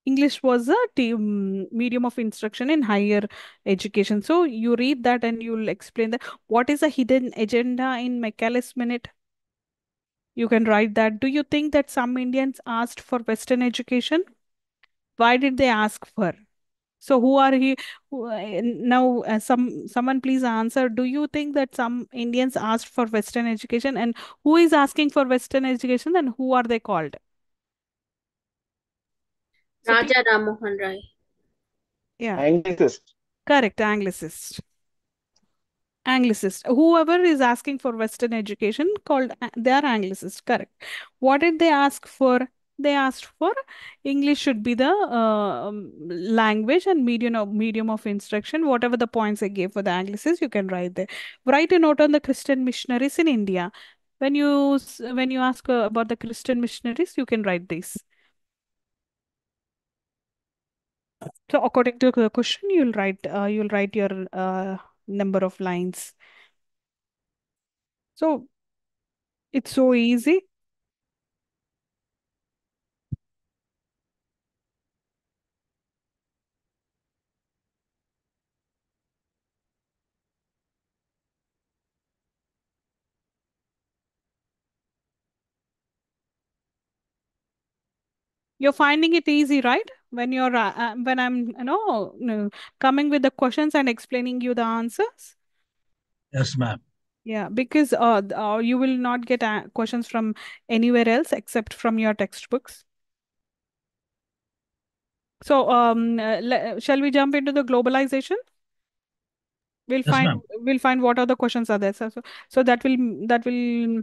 English was a medium of instruction in higher education. So you read that and you'll explain that. What is a hidden agenda in Macaulay's minute? You can write that. Do you think that some Indians asked for Western education? Why did they ask for? So who are he? Now, someone please answer. Do you think that some Indians asked for Western education, and who is asking for Western education, and who are they called? So, Raja Rammohan Rai. yeah, Anglicist. correct, Anglicist. Anglicist. Whoever is asking for Western education called they are Anglicist. Correct. What did they ask for? They asked for English should be the language and medium of instruction. Whatever the points I gave for the Anglicists, you can write there. Write a note on the Christian missionaries in India. When you ask about the Christian missionaries, you can write this. So according to the question, you'll write your number of lines. So it's so easy. You're finding it easy, right? When I'm coming with the questions and explaining you the answers. Yes, ma'am. Yeah, because you will not get questions from anywhere else except from your textbooks. So shall we jump into the globalization? We'll Yes, find ma'am. we'll find what other questions are there. So that will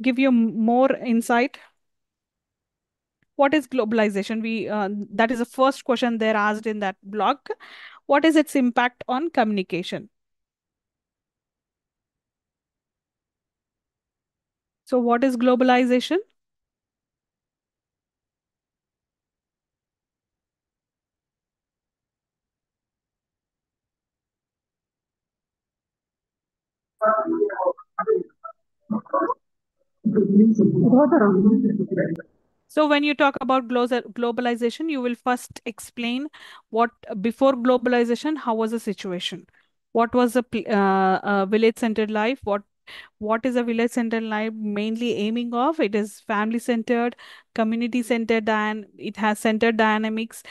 give you more insight. What is globalization? We That is the first question they're asked in that blog. What is its impact on communication? So what is globalization? So when you talk about globalization, you will first explain what before globalization, how was the situation? What was the village-centered life? What is a village-centered life mainly aiming of? It is family-centered, community-centered, and it has centered dynamics.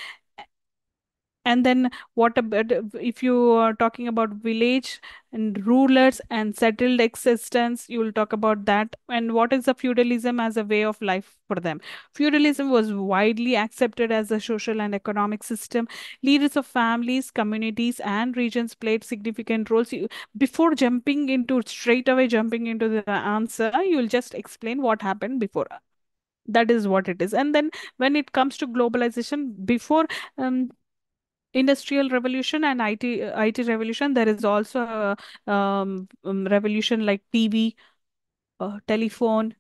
And then what about if you are talking about village and rulers and settled existence, you will talk about that. And what is the feudalism as a way of life for them? Feudalism was widely accepted as a social and economic system. Leaders of families, communities, and regions played significant roles. Before straight away jumping into the answer, you will just explain what happened before. That is what it is. And then when it comes to globalization, before um, industrial revolution and IT revolution, there is also a revolution like TV, telephone.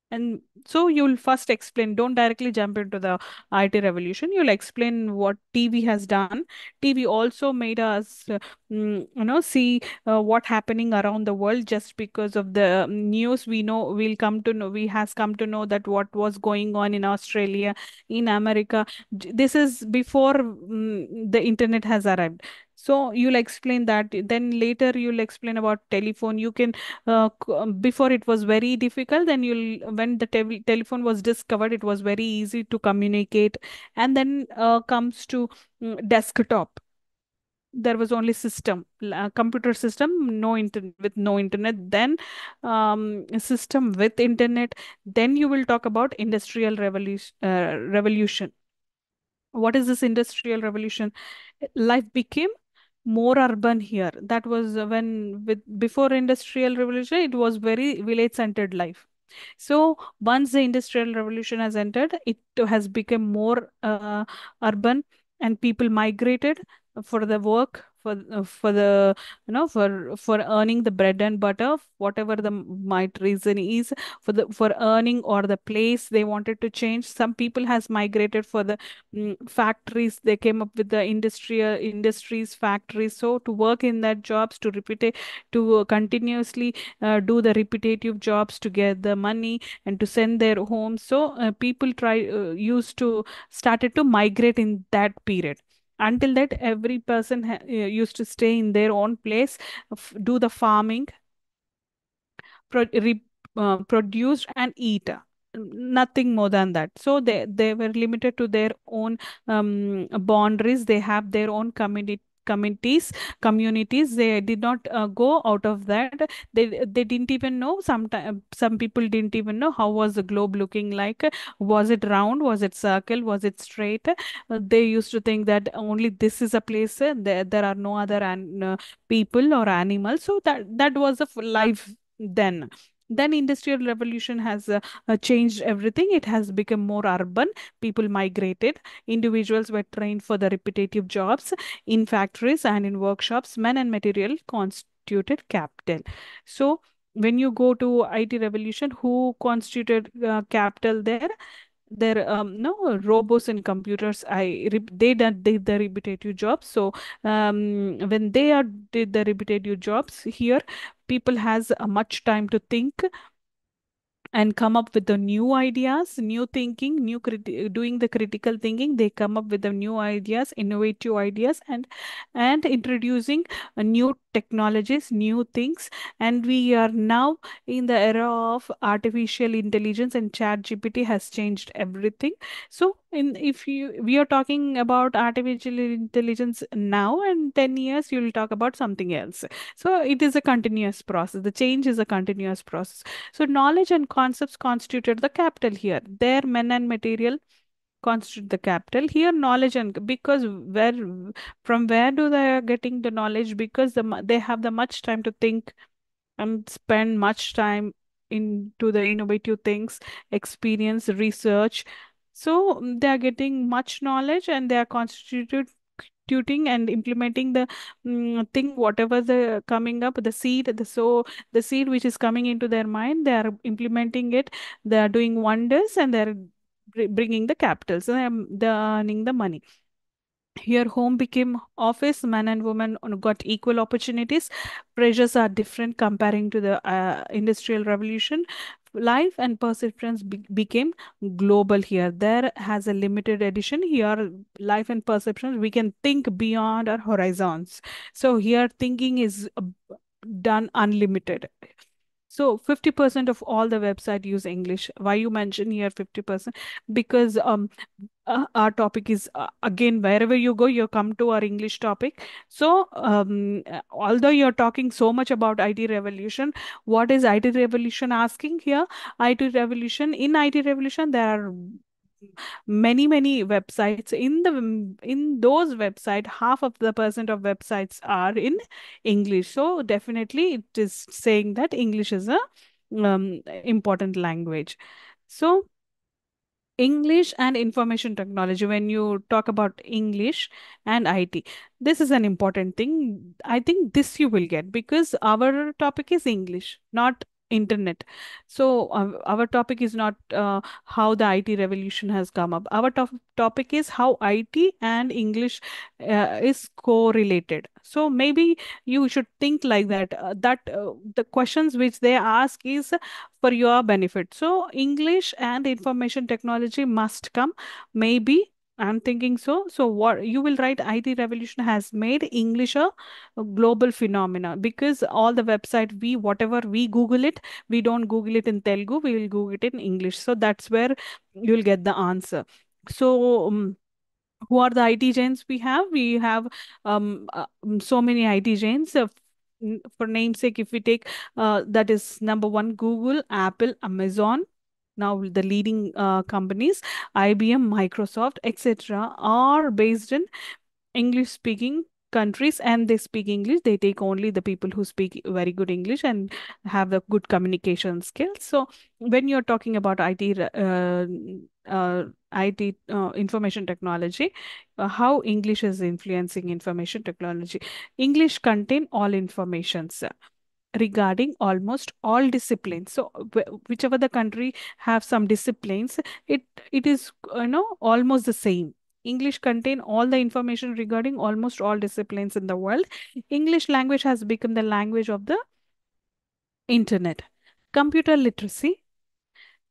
And so you'll first explain, don't directly jump into the IT revolution. You'll explain what TV has done. TV also made us, see what happening around the world. Just because of the news, we has come to know that what was going on in Australia, in America. This is before the internet has arrived. So you'll explain that. Then later you'll explain about telephone. You can before it was very difficult, then you'll when the telephone was discovered, it was very easy to communicate. And then comes to desktop. There was only computer system, no internet. Then system with internet. Then you will talk about industrial revolution. What is this industrial revolution? Life became more urban here. That was when with before industrial revolution, it was very village centered life. So once the industrial revolution has entered, it has become more urban, and people migrated for the work, for the for earning the bread and butter, whatever the might reason is, for earning or the place they wanted to change. Some people has migrated for the factories. They came up with the industries, factories, so to work in that jobs, to continuously do the repetitive jobs to get the money and to send their homes. So people try used to started to migrate in that period. Until that, every person used to stay in their own place, do the farming, produced and eat. Nothing more than that. So they were limited to their own boundaries. They have their own communities. They did not go out of that. They didn't even know. Some people didn't even know how was the globe looking like. Was it round? Was it circle? Was it straight? They used to think that only this is a place. There are no other people or animals. So that was a life then. Then industrial revolution has changed everything. It has become more urban. People migrated. Individuals were trained for the repetitive jobs in factories and in workshops. Men and material constituted capital. So when you go to IT revolution, who constituted capital there? There no robots and computers. They did the repetitive jobs. So when they are did the repetitive jobs here, people has much time to think and come up with the new ideas, new thinking, doing the critical thinking. They come up with the new ideas, innovative ideas, and introducing new technologies, new things. And we are now in the era of artificial intelligence, and Chat GPT has changed everything. So, in if you we are talking about artificial intelligence now, and 10 years you will talk about something else. So, it is a continuous process. The change is a continuous process. So knowledge and concepts constituted the capital here. There, men and material constitute the capital. Here, knowledge and because where do they are getting the knowledge? Because they have the much time to think and spend much time into the innovative things, experience, research. So they are getting much knowledge and they are constituting and implementing the thing, whatever the coming up, the seed, the seed which is coming into their mind, they are implementing it. They are doing wonders and they are bringing the capital. So they are earning the money. Here, home became office. Men and women got equal opportunities. Pressures are different comparing to the industrial revolution. Life and perceptions became global here. There has a limited edition. Here, life and perceptions, we can think beyond our horizons. So here, thinking is done unlimited. So 50% of all the website use English. Why you mention here 50%? Because our topic is again, wherever you go, you come to our English topic. So although you're talking so much about IT revolution, what is IT revolution asking here? IT revolution, there are many websites. In those website, half of the percent of websites are in English. So definitely it is saying that English is a important language. So English and information technology, when you talk about English and IT, this is an important thing. I think this you will get because our topic is English, not internet. So our topic is not how the IT revolution has come up. Our topic is how IT and English is correlated. So maybe you should think like that. The questions which they ask is for your benefit. So English and information technology must come. Maybe I'm thinking so. So what you will write, IT revolution has made English a global phenomena because all the website whatever we Google it, we don't Google it in Telugu, we will Google it in English. So that's where you'll get the answer. So who are the IT giants we have? We have so many IT giants. For namesake, if we take that is number one, Google, Apple, Amazon. Now the leading companies, IBM, Microsoft, etc., are based in English speaking countries and they speak English. They take only the people who speak very good English and have the good communication skills. So when you're talking about information technology, how English is influencing information technology. English contain all informations regarding almost all disciplines. So whichever the country have some disciplines, it is almost the same. English contain all the information regarding almost all disciplines in the world. English language has become the language of the internet. Computer literacy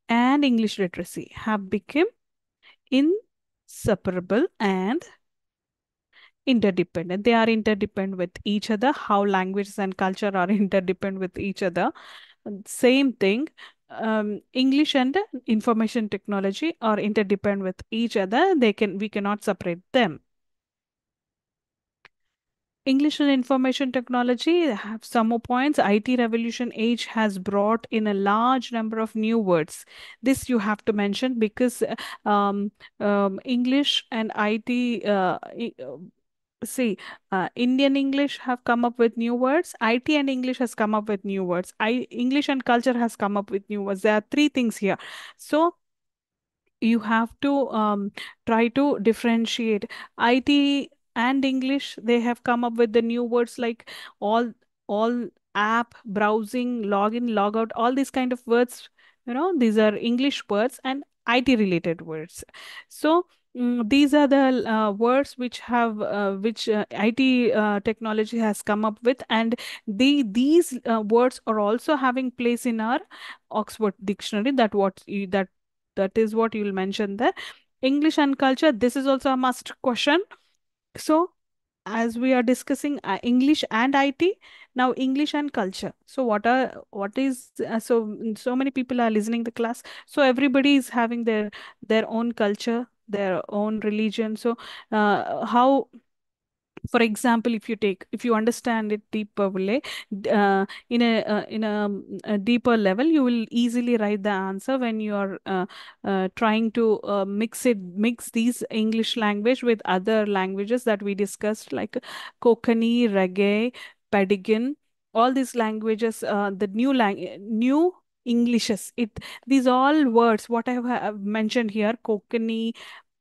and English literacy have become inseparable and interdependent. They are interdependent with each other. How languages and culture are interdependent with each other. Same thing. English and information technology are interdependent with each other. We cannot separate them. English and information technology have some more points. IT revolution age has brought in a large number of new words. This you have to mention because English and IT, see, Indian English have come up with new words. IT and English has come up with new words. English and culture has come up with new words. There are three things here. So you have to try to differentiate IT and English. They have come up with the new words like all app, browsing, login, logout, all these kind of words. These are English words and IT related words. So these are the words which IT technology has come up with, and these words are also having place in our Oxford dictionary. That is what you'll mention there. English and culture, this is also a must question. So as we are discussing English and IT, now English and culture. So what is so many people are listening the class. So everybody is having their own culture, their own religion. So how, for example, if you understand it deeper way, in a deeper level, you will easily write the answer when you are trying to mix these English language with other languages that we discussed, like Konkani, Reggae, Padigan, all these languages, the new Englishes. These all words what have mentioned here: Konkani,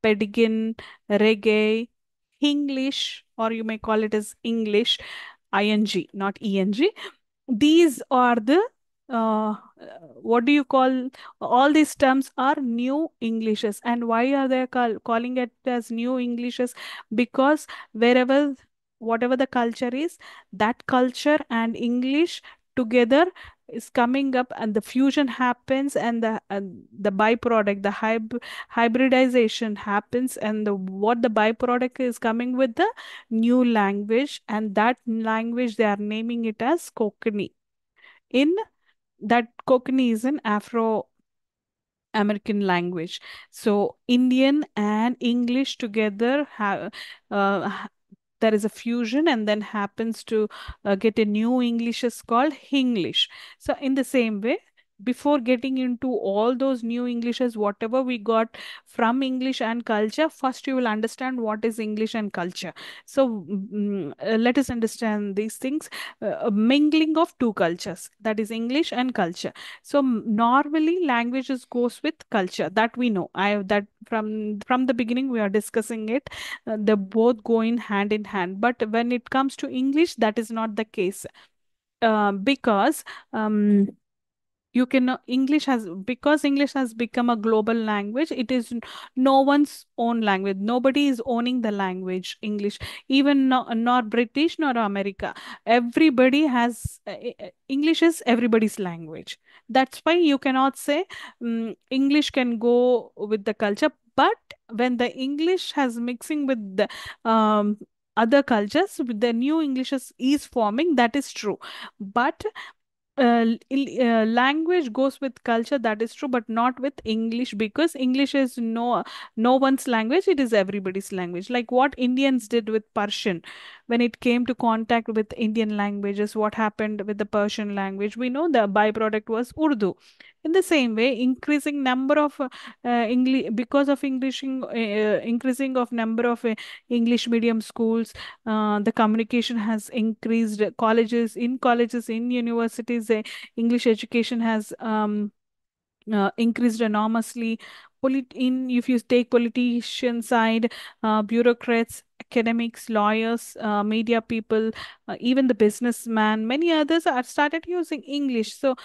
Padigan, Reggae, English, or you may call it as English, ing, not eng. These are the uh, what do you call? All these terms are new Englishes. And why are they calling it as new Englishes? Because wherever, whatever the culture is, that culture and English together is coming up, and the fusion happens, and the byproduct, the hybridization happens, and what the byproduct is coming with the new language, and that language they are naming it as Konkani. In that, Konkani is an Afro American language. So Indian and English together have there is a fusion, and then happens to get a new English is called English. So in the same way, before getting into all those new Englishes, whatever we got from English and culture, first you will understand what is English and culture. So let us understand these things. A mingling of two cultures, that is English and culture. So normally languages goes with culture, that we know. I that from the beginning we are discussing it. They both go in hand. But when it comes to English, that is not the case. Because you can English has because English has become a global language. It is no one's own language. Nobody is owning the language English, even nor British nor America. Everybody has English is everybody's language. That's why you cannot say English can go with the culture. But when the English has mixing with the other cultures, the new English is forming, that is true. But language goes with culture, that is true, but not with English, because English is no one's language. It is everybody's language. Like what Indians did with Persian, when it came to contact with Indian languages, what happened with the Persian language? We know the byproduct was Urdu. In the same way, increasing number of English, because of increasing of number of English medium schools, the communication has increased. Colleges, in universities, English education has increased enormously. If you take politician side, bureaucrats, academics, lawyers, media people, even the businessman, many others are started using English. So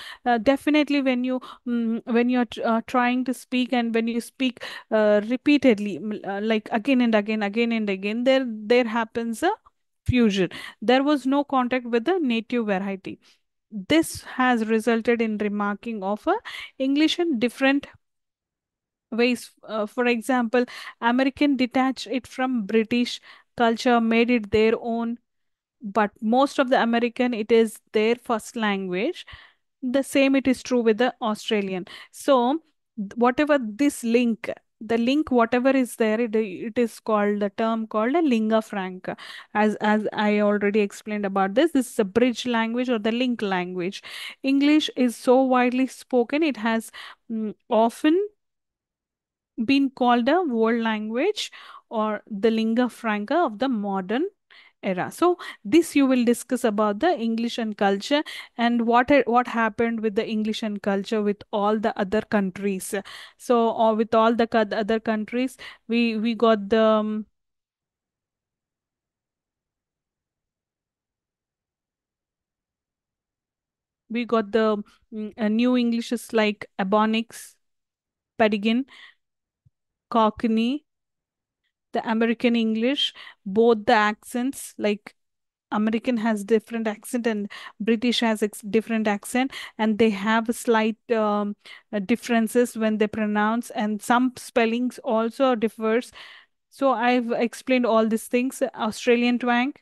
definitely, when you're trying to speak, and when you speak repeatedly, like again and again, there happens a fusion. There was no contact with the native variety. This has resulted in remarking of English in different ways. For example, American detached it from British culture, made it their own. But most of the American, it is their first language. The same it is true with the Australian. So whatever this link the link, whatever is there, it is called the term called a lingua franca. As I already explained about this is a bridge language or the link language. English is so widely spoken, it has often been called a world language or the lingua franca of the modern era. So this you will discuss about the English and culture, and what happened with the English and culture with all the other countries. So or with all the other countries, we got the new Englishes like Ebonics, Pedigon, Cockney, the American English, both the accents like American has different accent and British has different accent, and they have slight differences when they pronounce, and some spellings also differs. So I've explained all these things. Australian twang,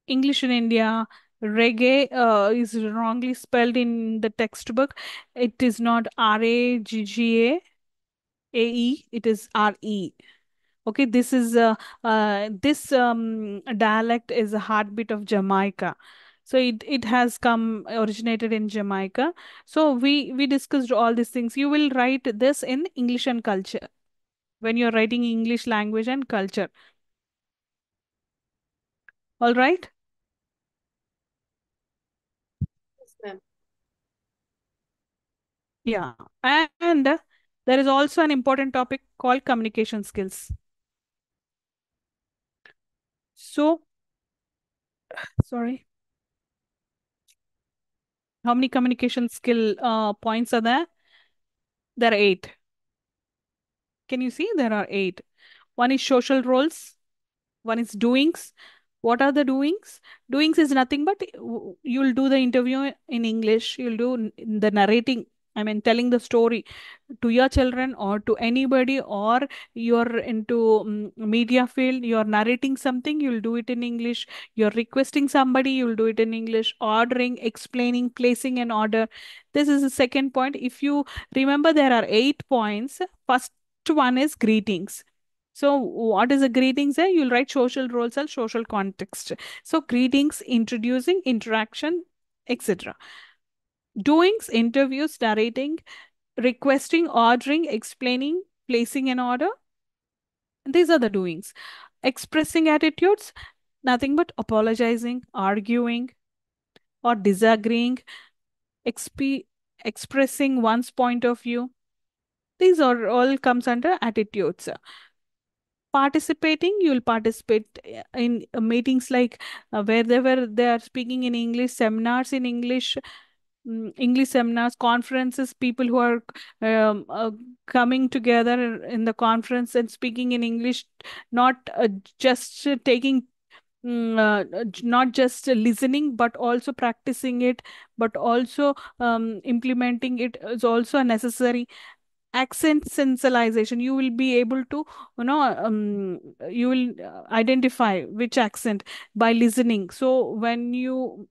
English in India, reggae is wrongly spelled in the textbook. It is not RAGGAAE, it is RE. Okay, this is this dialect is a heartbeat of Jamaica. So it has come originated in Jamaica. So we discussed all these things. You will write this in English and culture when you're writing English language and culture. All right? Yes, ma'am. Yeah. And there is also an important topic called communication skills. So, sorry. How many communication skill points are there? There are 8. Can you see? There are 8. One is social roles, one is doings. What are the doings? Doings is nothing but you'll do the interview in English, you'll do the narrating, I mean, telling the story to your children or to anybody, or you're into media field, you're narrating something, you'll do it in English. You're requesting somebody, you'll do it in English. Ordering, explaining, placing an order. This is the second point. If you remember, there are 8 points. First one is greetings. So what is a greetings? You'll write social roles and social context. So greetings, introducing, interaction, etc. Doings, interviews, narrating, requesting, ordering, explaining, placing an order. These are the doings. Expressing attitudes, nothing but apologizing, arguing, or disagreeing, expressing one's point of view. These are all comes under attitudes. Participating, you'll participate in meetings like wherever they are speaking in English, seminars in English, English seminars, conferences, people who are coming together in the conference and speaking in English, not just taking not just listening, but also practicing it, but also implementing it is also necessary. Accent sensitization, you will be able to you will identify which accent by listening. So when you,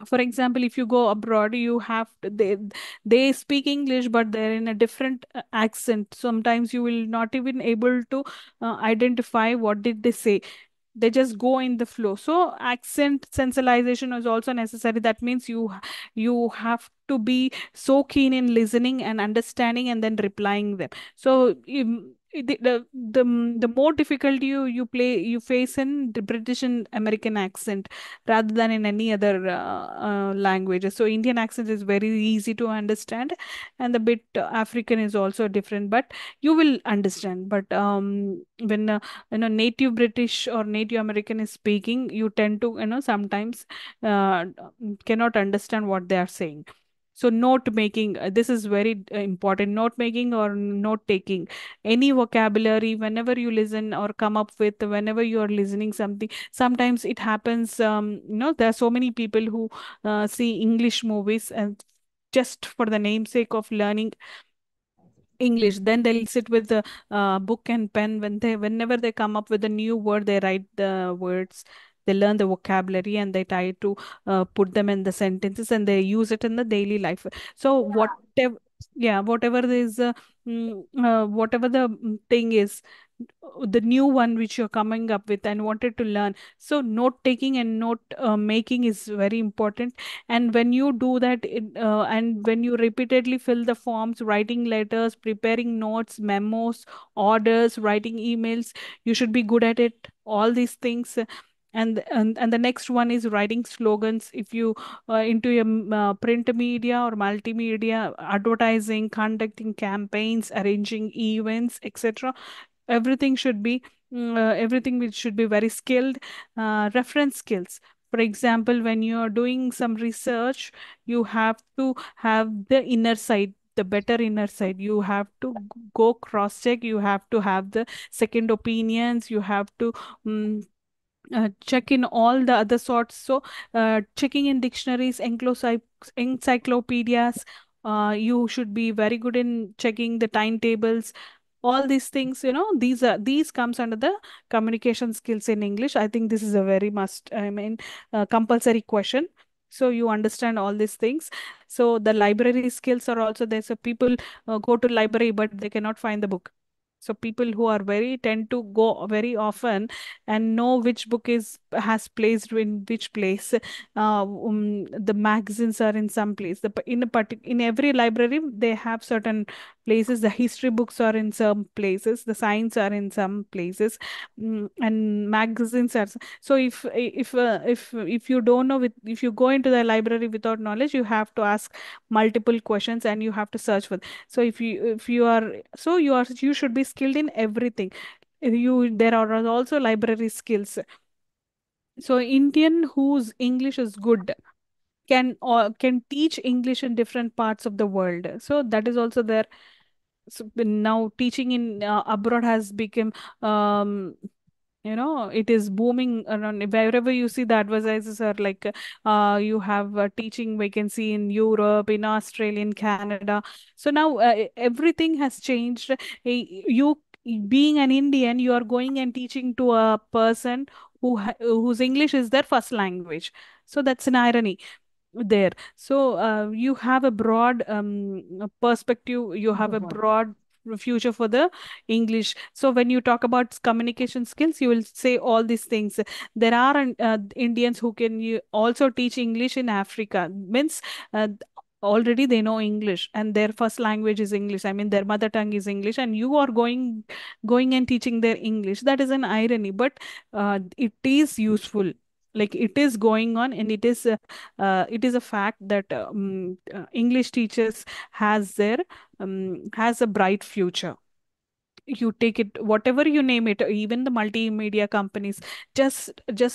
for example, if you go abroad, you have they speak English, but they're in a different accent. Sometimes you will not even able to identify what did they say. They just go in the flow. So accent sensitization is also necessary. That means you have to be so keen in listening and understanding and then replying them. So the more difficulty you face in the British and American accent rather than in any other languages. So Indian accent is very easy to understand, and the bit African is also different, but you will understand. But when native British or native American is speaking, you tend to sometimes cannot understand what they are saying. So note making, this is very important. Note making or note taking, any vocabulary whenever you listen or come up with, whenever you are listening something. Sometimes it happens, there are so many people who see English movies and just for the namesake of learning English, then they'll sit with the book and pen. Whenever they come up with a new word, they write the words. They learn the vocabulary and they try to put them in the sentences and they use it in the daily life. So Yeah. whatever, yeah, whatever is whatever the thing is, the new one which you're coming up with and wanted to learn. So note taking and note making is very important. And when you do that, and when you repeatedly fill the forms, writing letters, preparing notes, memos, orders, writing emails, you should be good at it, all these things. And the next one is writing slogans. If you into a print media or multimedia, advertising, conducting campaigns, arranging events, etc., everything should be everything which should be very skilled. Reference skills, for example, when you are doing some research, you have to have the inner side, the better inner side. You have to go cross check, you have to have the second opinions, you have to um, check in all the other sorts. So checking in dictionaries, encyclopedias, you should be very good in checking the timetables, all these things. These comes under the communication skills in English. I think this is a very must, I mean, compulsory question. So you understand all these things. So the library skills are also there. So people go to library but they cannot find the book. So people who are very tend to go very often and know which book is has placed in which place. The magazines are in some place. In every library they have certain places. The history books are in some places, the science are in some places, and magazines are. So if you don't know, if you go into the library without knowledge, you have to ask multiple questions and you have to search for. So if you are, so you should be skilled in everything. There are also library skills. So Indian whose English is good can teach English in different parts of the world. So that is also there. So now teaching in abroad has become, um, it is booming around. Wherever you see the advertises are like, you have a teaching vacancy in Europe, in Australia, in Canada. So now everything has changed. You being an Indian, you are going and teaching to a person whose English is their first language. So that's an irony there. So you have a broad perspective, you have a broad future for the English. So when you talk about communication skills, you will say all these things. There are Indians who can also teach English in Africa. Means already they know English and their first language is English. I mean, their mother tongue is English, and you are going and teaching their English. That is an irony, but it is useful. Like, it is going on, and it is a fact that English teachers has a bright future. You take it whatever you name it, even the multimedia companies, just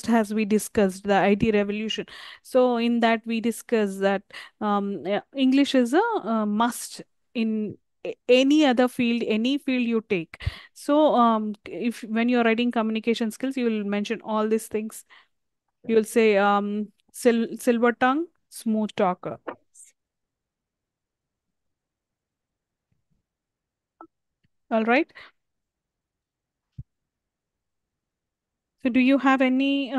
as we discussed the IT revolution. So in that we discussed that English is a must in any other field, any field you take. So if when you're writing communication skills, you will mention all these things. You will say silver tongue, smooth talker. All right. So do you have any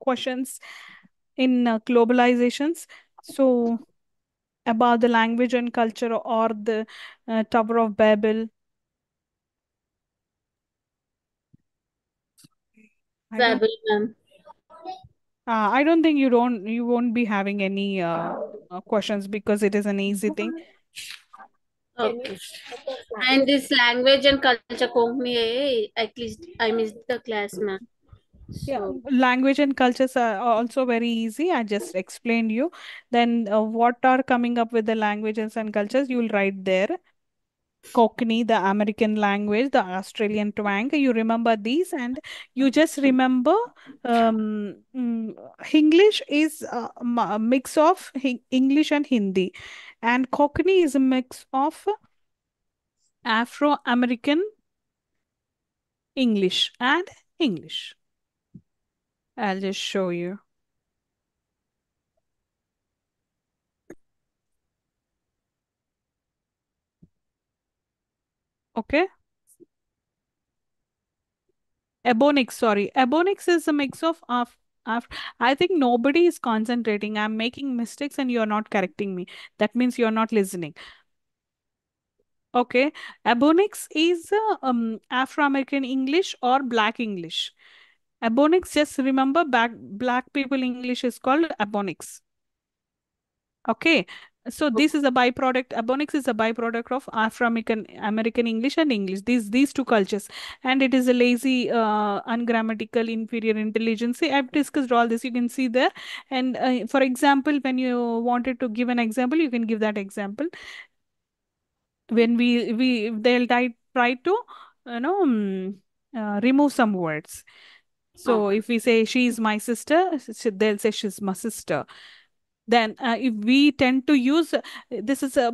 questions in globalizations? So about the language and culture, or the Tower of Babel? I don't. Babel, ma'am. I don't think you won't be having any questions because it is an easy thing. Okay. And this language and culture को me at least I missed the class, ma'am. Yeah, So language and cultures are also very easy. I just explained you. Then what are coming up with the languages and cultures? You will write there. Cockney, the American language, the Australian twang. You remember these, and you just remember English is a mix of English and Hindi, and Cockney is a mix of Afro-American English and English. I'll just show you. Okay. Ebonics, sorry. Ebonics is a mix of I think nobody is concentrating. I'm making mistakes and you're not correcting me. That means you're not listening. Okay. Ebonics is Afro-American English or Black English. Ebonics, just remember, black people English is called Ebonics. Okay. So this is a byproduct. Ebonics is a byproduct of Afro-American English and English. These two cultures, and it is a lazy, ungrammatical, inferior intelligence. I've discussed all this. You can see there. And for example, when you wanted to give an example, you can give that example. When they'll try to remove some words. So if we say she is my sister, they'll say she's my sister. Then if we tend to use, this is a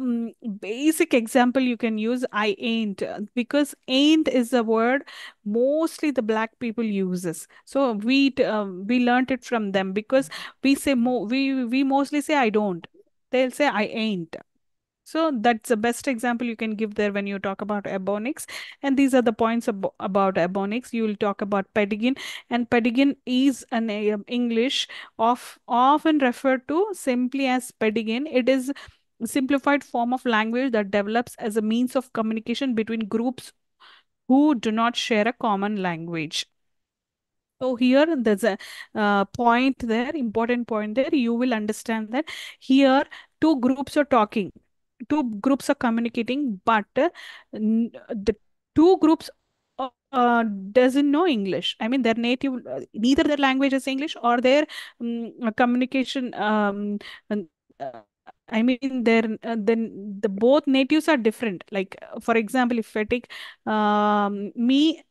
basic example you can use, I ain't, because ain't is a word mostly the black people uses. So we learned it from them, because we say we mostly say I don't, they'll say I ain't. So that's the best example you can give there when you talk about ebonics. And these are the points about ebonics. You will talk about pedigin, and pedigin is an English often referred to simply as pedigin. It is a simplified form of language that develops as a means of communication between groups who do not share a common language. So here there's a point there, important point there. You will understand that here two groups are talking, two groups are communicating, but the two groups doesn't know English. I mean, their native, neither their language is English or their communication. I mean, then the both natives are different. Like for example, if I take me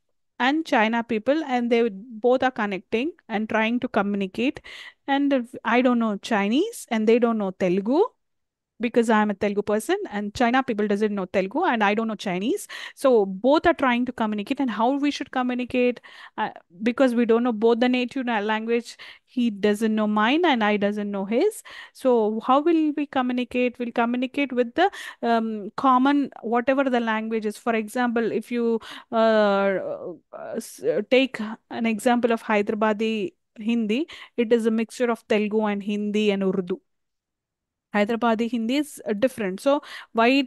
and China people, and both are connecting and trying to communicate. And I don't know Chinese, and they don't know Telugu, because I'm a Telugu person, and China people doesn't know Telugu, and I don't know Chinese. So both are trying to communicate, and how we should communicate, because we don't know both the native language. He doesn't know mine, and I doesn't know his. So how will we communicate? We'll communicate with the common, whatever the language is. For example, if you take an example of Hyderabadi Hindi, it is a mixture of Telugu and Hindi and Urdu. Hyderabadi Hindi is different. So why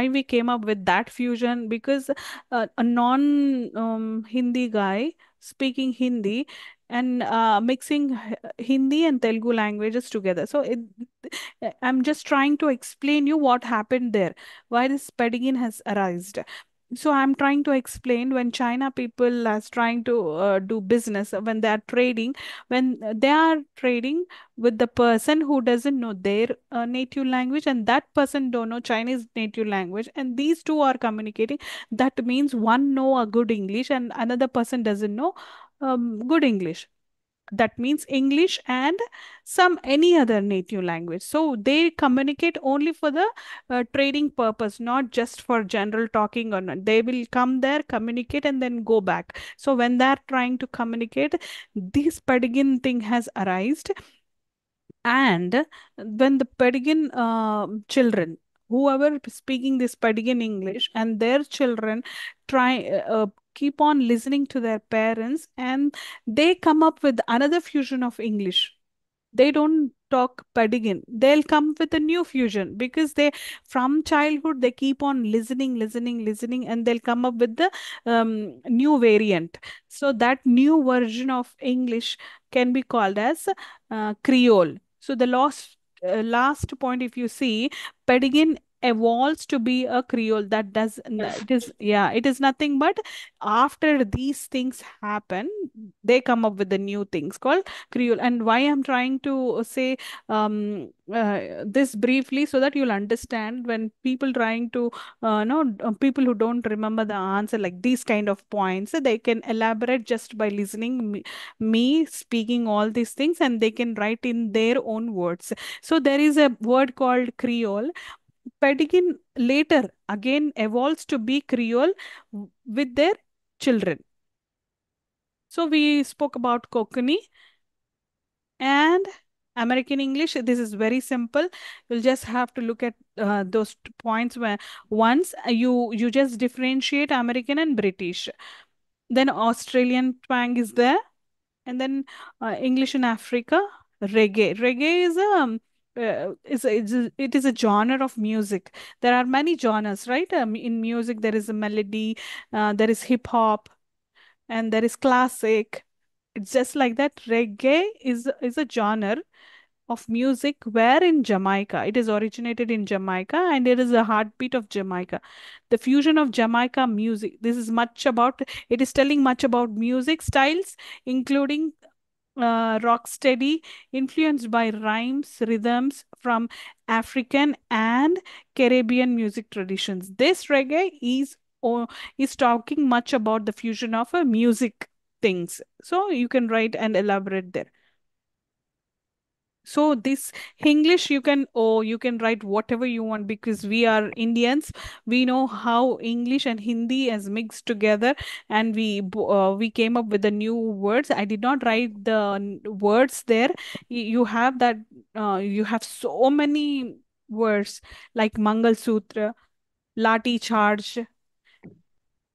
we came up with that fusion? Because a non Hindi guy speaking Hindi and mixing Hindi and Telugu languages together. So I'm just trying to explain you what happened there, why this pedigin has arisen. So I'm trying to explain, when China people are trying to do business, when they are trading, when they are trading with the person who doesn't know their native language, and that person don't know Chinese native language, and these two are communicating. That means one know a good English and another person doesn't know good English. That means English and some any other native language. So they communicate only for the trading purpose, not just for general talking or not. They will come there, communicate, and then go back. So when they're trying to communicate, this pedigin thing has arisen. And when the Pedigan children, whoever speaking this Pedigan English, and their children try keep on listening to their parents, and they come up with another fusion of English. They don't talk Pedigan. They'll come with a new fusion, because they, from childhood, they keep on listening, and they'll come up with the new variant. So that new version of English can be called as Creole. So the last point, if you see, Pedigan evolves to be a Creole. That does it is, yeah, it is nothing but after these things happen, they come up with the new things called Creole. And why I'm trying to say this briefly, so that you'll understand, when people trying to no people who don't remember the answer, like these kind of points, they can elaborate just by listening me speaking all these things, and they can write in their own words. So there is a word called Creole. Pedigin later again evolves to be Creole with their children. So we spoke about Konkani and American English. This is very simple. You'll just have to look at those points where once you just differentiate American and British. Then Australian twang is there, and then English in Africa, reggae. Reggae is a it is a genre of music. There are many genres, right? In music, there is a melody, there is hip hop, and there is classic. It's just like that. Reggae is a genre of music where in Jamaica. It is originated in Jamaica and it is the heartbeat of Jamaica. The fusion of Jamaica music. This is much about, it is telling much about music styles, including rocksteady, influenced by rhymes, rhythms from African and Caribbean music traditions. This reggae is talking much about the fusion of music things. So you can write and elaborate there. So this English you can write whatever you want because we are Indians. We know how English and Hindi is mixed together, and we came up with the new words. I did not write the words there. You have that. You have so many words like Mangal Sutra, Lati Charge.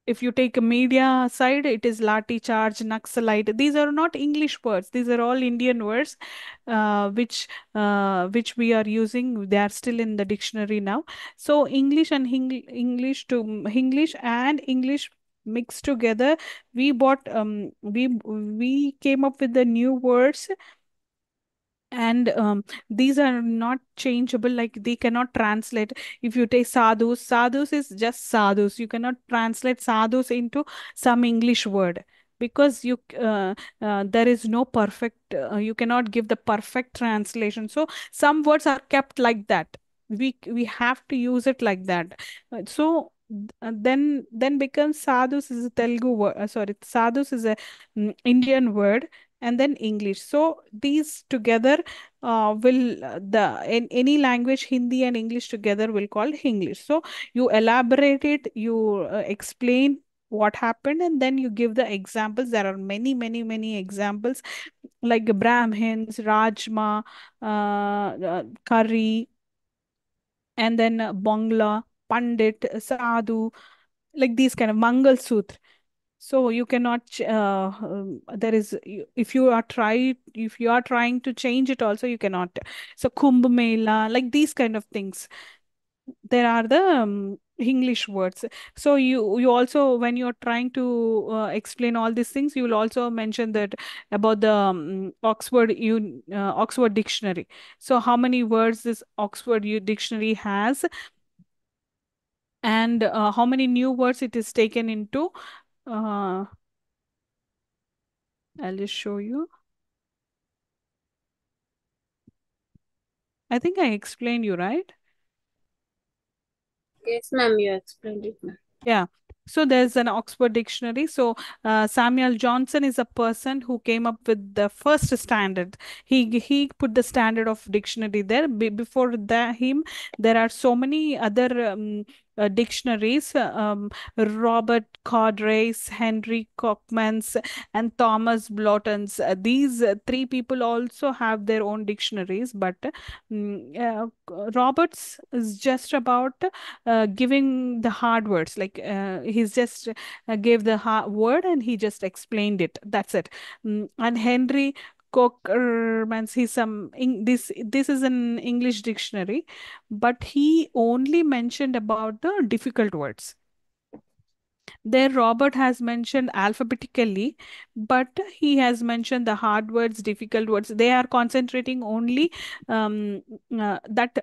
If you take a media side, it is Lati Charge, Naxalite. These are not English words. These are all Indian words, which we are using. They are still in the dictionary now. So English and English mixed together. We came up with the new words, and these are not changeable, like they cannot translate. If you take sadhus is just sadhus. You cannot translate sadhus into some English word because there is no perfect, you cannot give the perfect translation. So some words are kept like that. We have to use it like that. Then becomes sadhus is a Telugu word, sorry, sadhus is a Indian word, and then English. So these together will the in any language, Hindi and English together will call English. So you elaborate it, you explain what happened, and then you give the examples. There are many, many, many examples like Brahmins, Rajma, curry, and then Bangla, Pandit, Sadhu, like these kind of Mangal Sutra. So you cannot there is if you are trying to change it also, you cannot. So Kumbh Mela, like these kind of things, there are the English words. So you also, when you're trying to explain all these things, you will also mention that about the Oxford dictionary. So how many words this Oxford dictionary has, and how many new words it is taken into. uh, I'll just show you. I think I explained you, right? Yes, ma'am, you explained it, ma'am. Yeah. So there's an Oxford dictionary. So Samuel Johnson is a person who came up with the first standard. He put the standard of dictionary there. Before him, there are so many other dictionaries. Robert Cordrace, Henry Cockmans, and Thomas Blotton's. These three people also have their own dictionaries, but Roberts is just about giving the hard words, like he's just gave the word and he just explained it, that's it. And Henry Cockmans, he's this is an English dictionary, but he only mentioned about the difficult words. There, Robert has mentioned alphabetically, but he has mentioned the hard words, difficult words. They are concentrating only that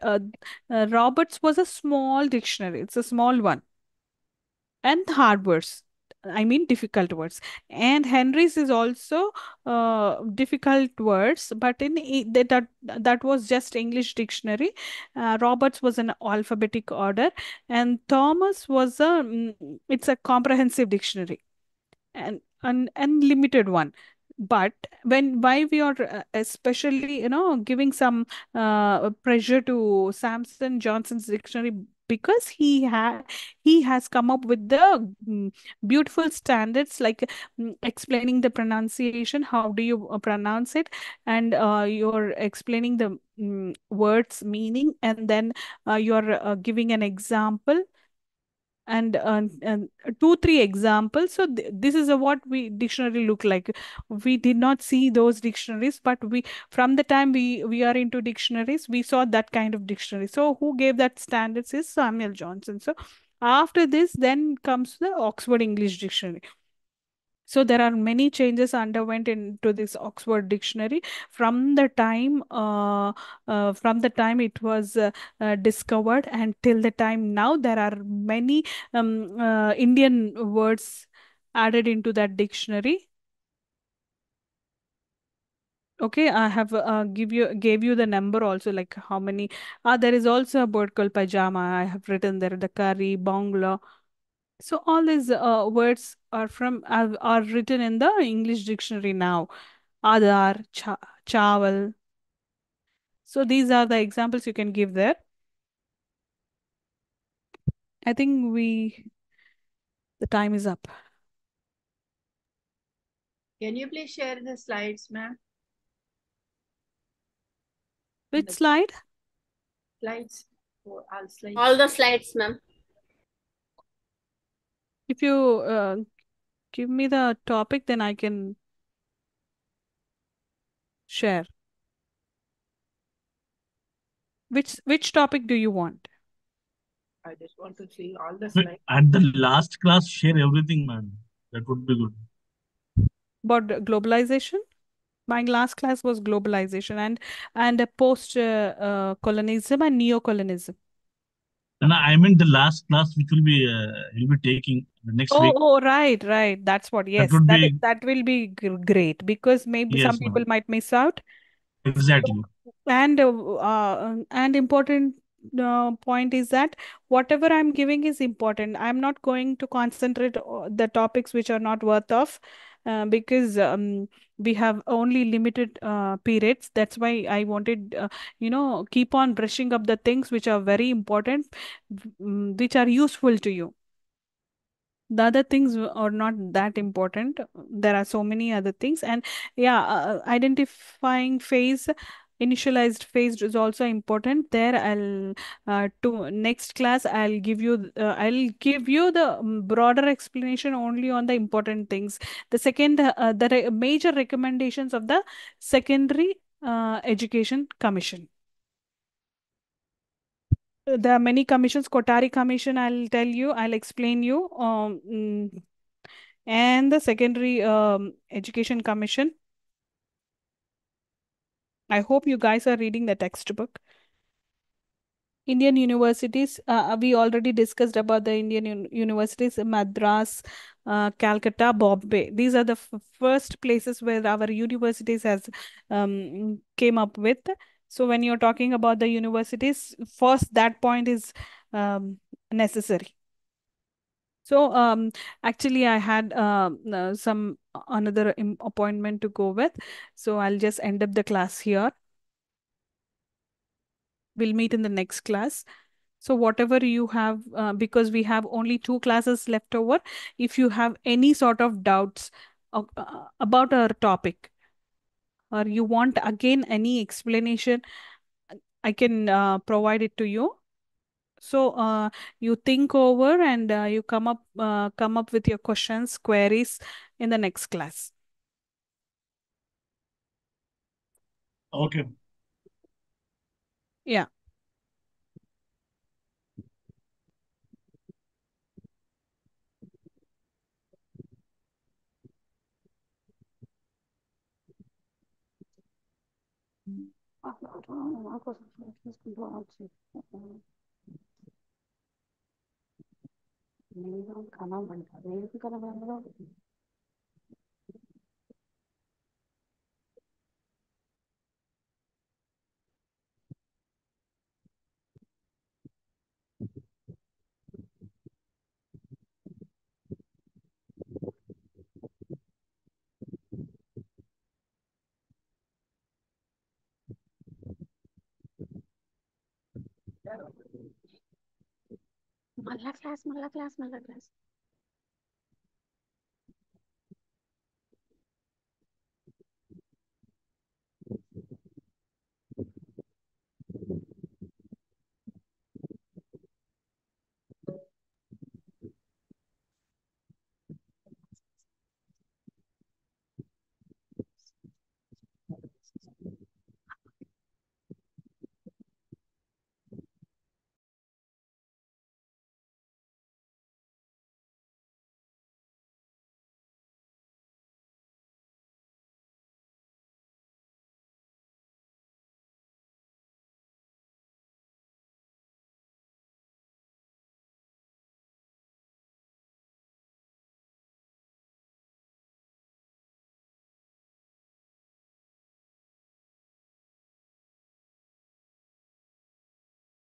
Roberts was a small dictionary. It's a small one, and the hard words. I mean difficult words. And Henry's is also difficult words, but that was just English dictionary. Roberts was an alphabetic order, and Thomas was it's a comprehensive dictionary, and an unlimited one. But why we are especially giving some pressure to Samson Johnson's dictionary, because he has come up with the beautiful standards, like explaining the pronunciation, how do you pronounce it, and you're explaining the words meaning, and then you're giving an example, and 2 3 examples. So this is a what we dictionary look like. We did not see those dictionaries, but we, from the time we are into dictionaries, we saw that kind of dictionary. So who gave that standards is Samuel Johnson. So after this then comes the Oxford English Dictionary. So there are many changes underwent into this Oxford Dictionary from the time it was discovered, and till the time now there are many Indian words added into that dictionary. Okay, I have gave you the number also, like how many. There is also a word called pajama. I have written there the curry, bongla. So all these words are written in the English dictionary now. Adar, chawal. So these are the examples you can give there. I think the time is up. Can you please share the slides, ma'am? Which slide? Slides. For all slides. All the slides, ma'am. If you give me the topic, then I can share. Which topic do you want? I just want to see all the Wait, slides. at the last class, share everything, man. That would be good. About globalization? My last class was globalization and post colonialism and neo-colonialism. And I meant the last class, which will be you'll be taking the next week. Oh, right, right. That's what. That Yes, would be that will be great, because maybe some yes, people ma'am. might miss out. Exactly. And important point is that whatever I'm giving is important. I'm not going to concentrate the topics which are not worth of, because we have only limited periods. That's why I wanted, keep on brushing up the things which are very important, which are useful to you. The other things are not that important. There are so many other things. And yeah, identifying phase, initialized phase is also important. There I'll to next class I'll give you the broader explanation only on the important things. The second major recommendations of the secondary education commission. There are many commissions. Kotari Commission, I'll tell you, I'll explain you. And the Secondary Education Commission. I hope you guys are reading the textbook. Indian universities, we already discussed about the Indian universities, Madras, Calcutta, Bombay. These are the first places where our universities has came up with. So when you're talking about the universities, first that point is necessary. So actually I had some another appointment to go with. So I'll just end up the class here. We'll meet in the next class. So whatever you have, because we have only 2 classes left over, if you have any sort of doubts about our topic, or you want again any explanation, I can provide it to you. So you think over and you come up with your questions, queries in the next class. Okay. Yeah. Malla class, malla class, malla class.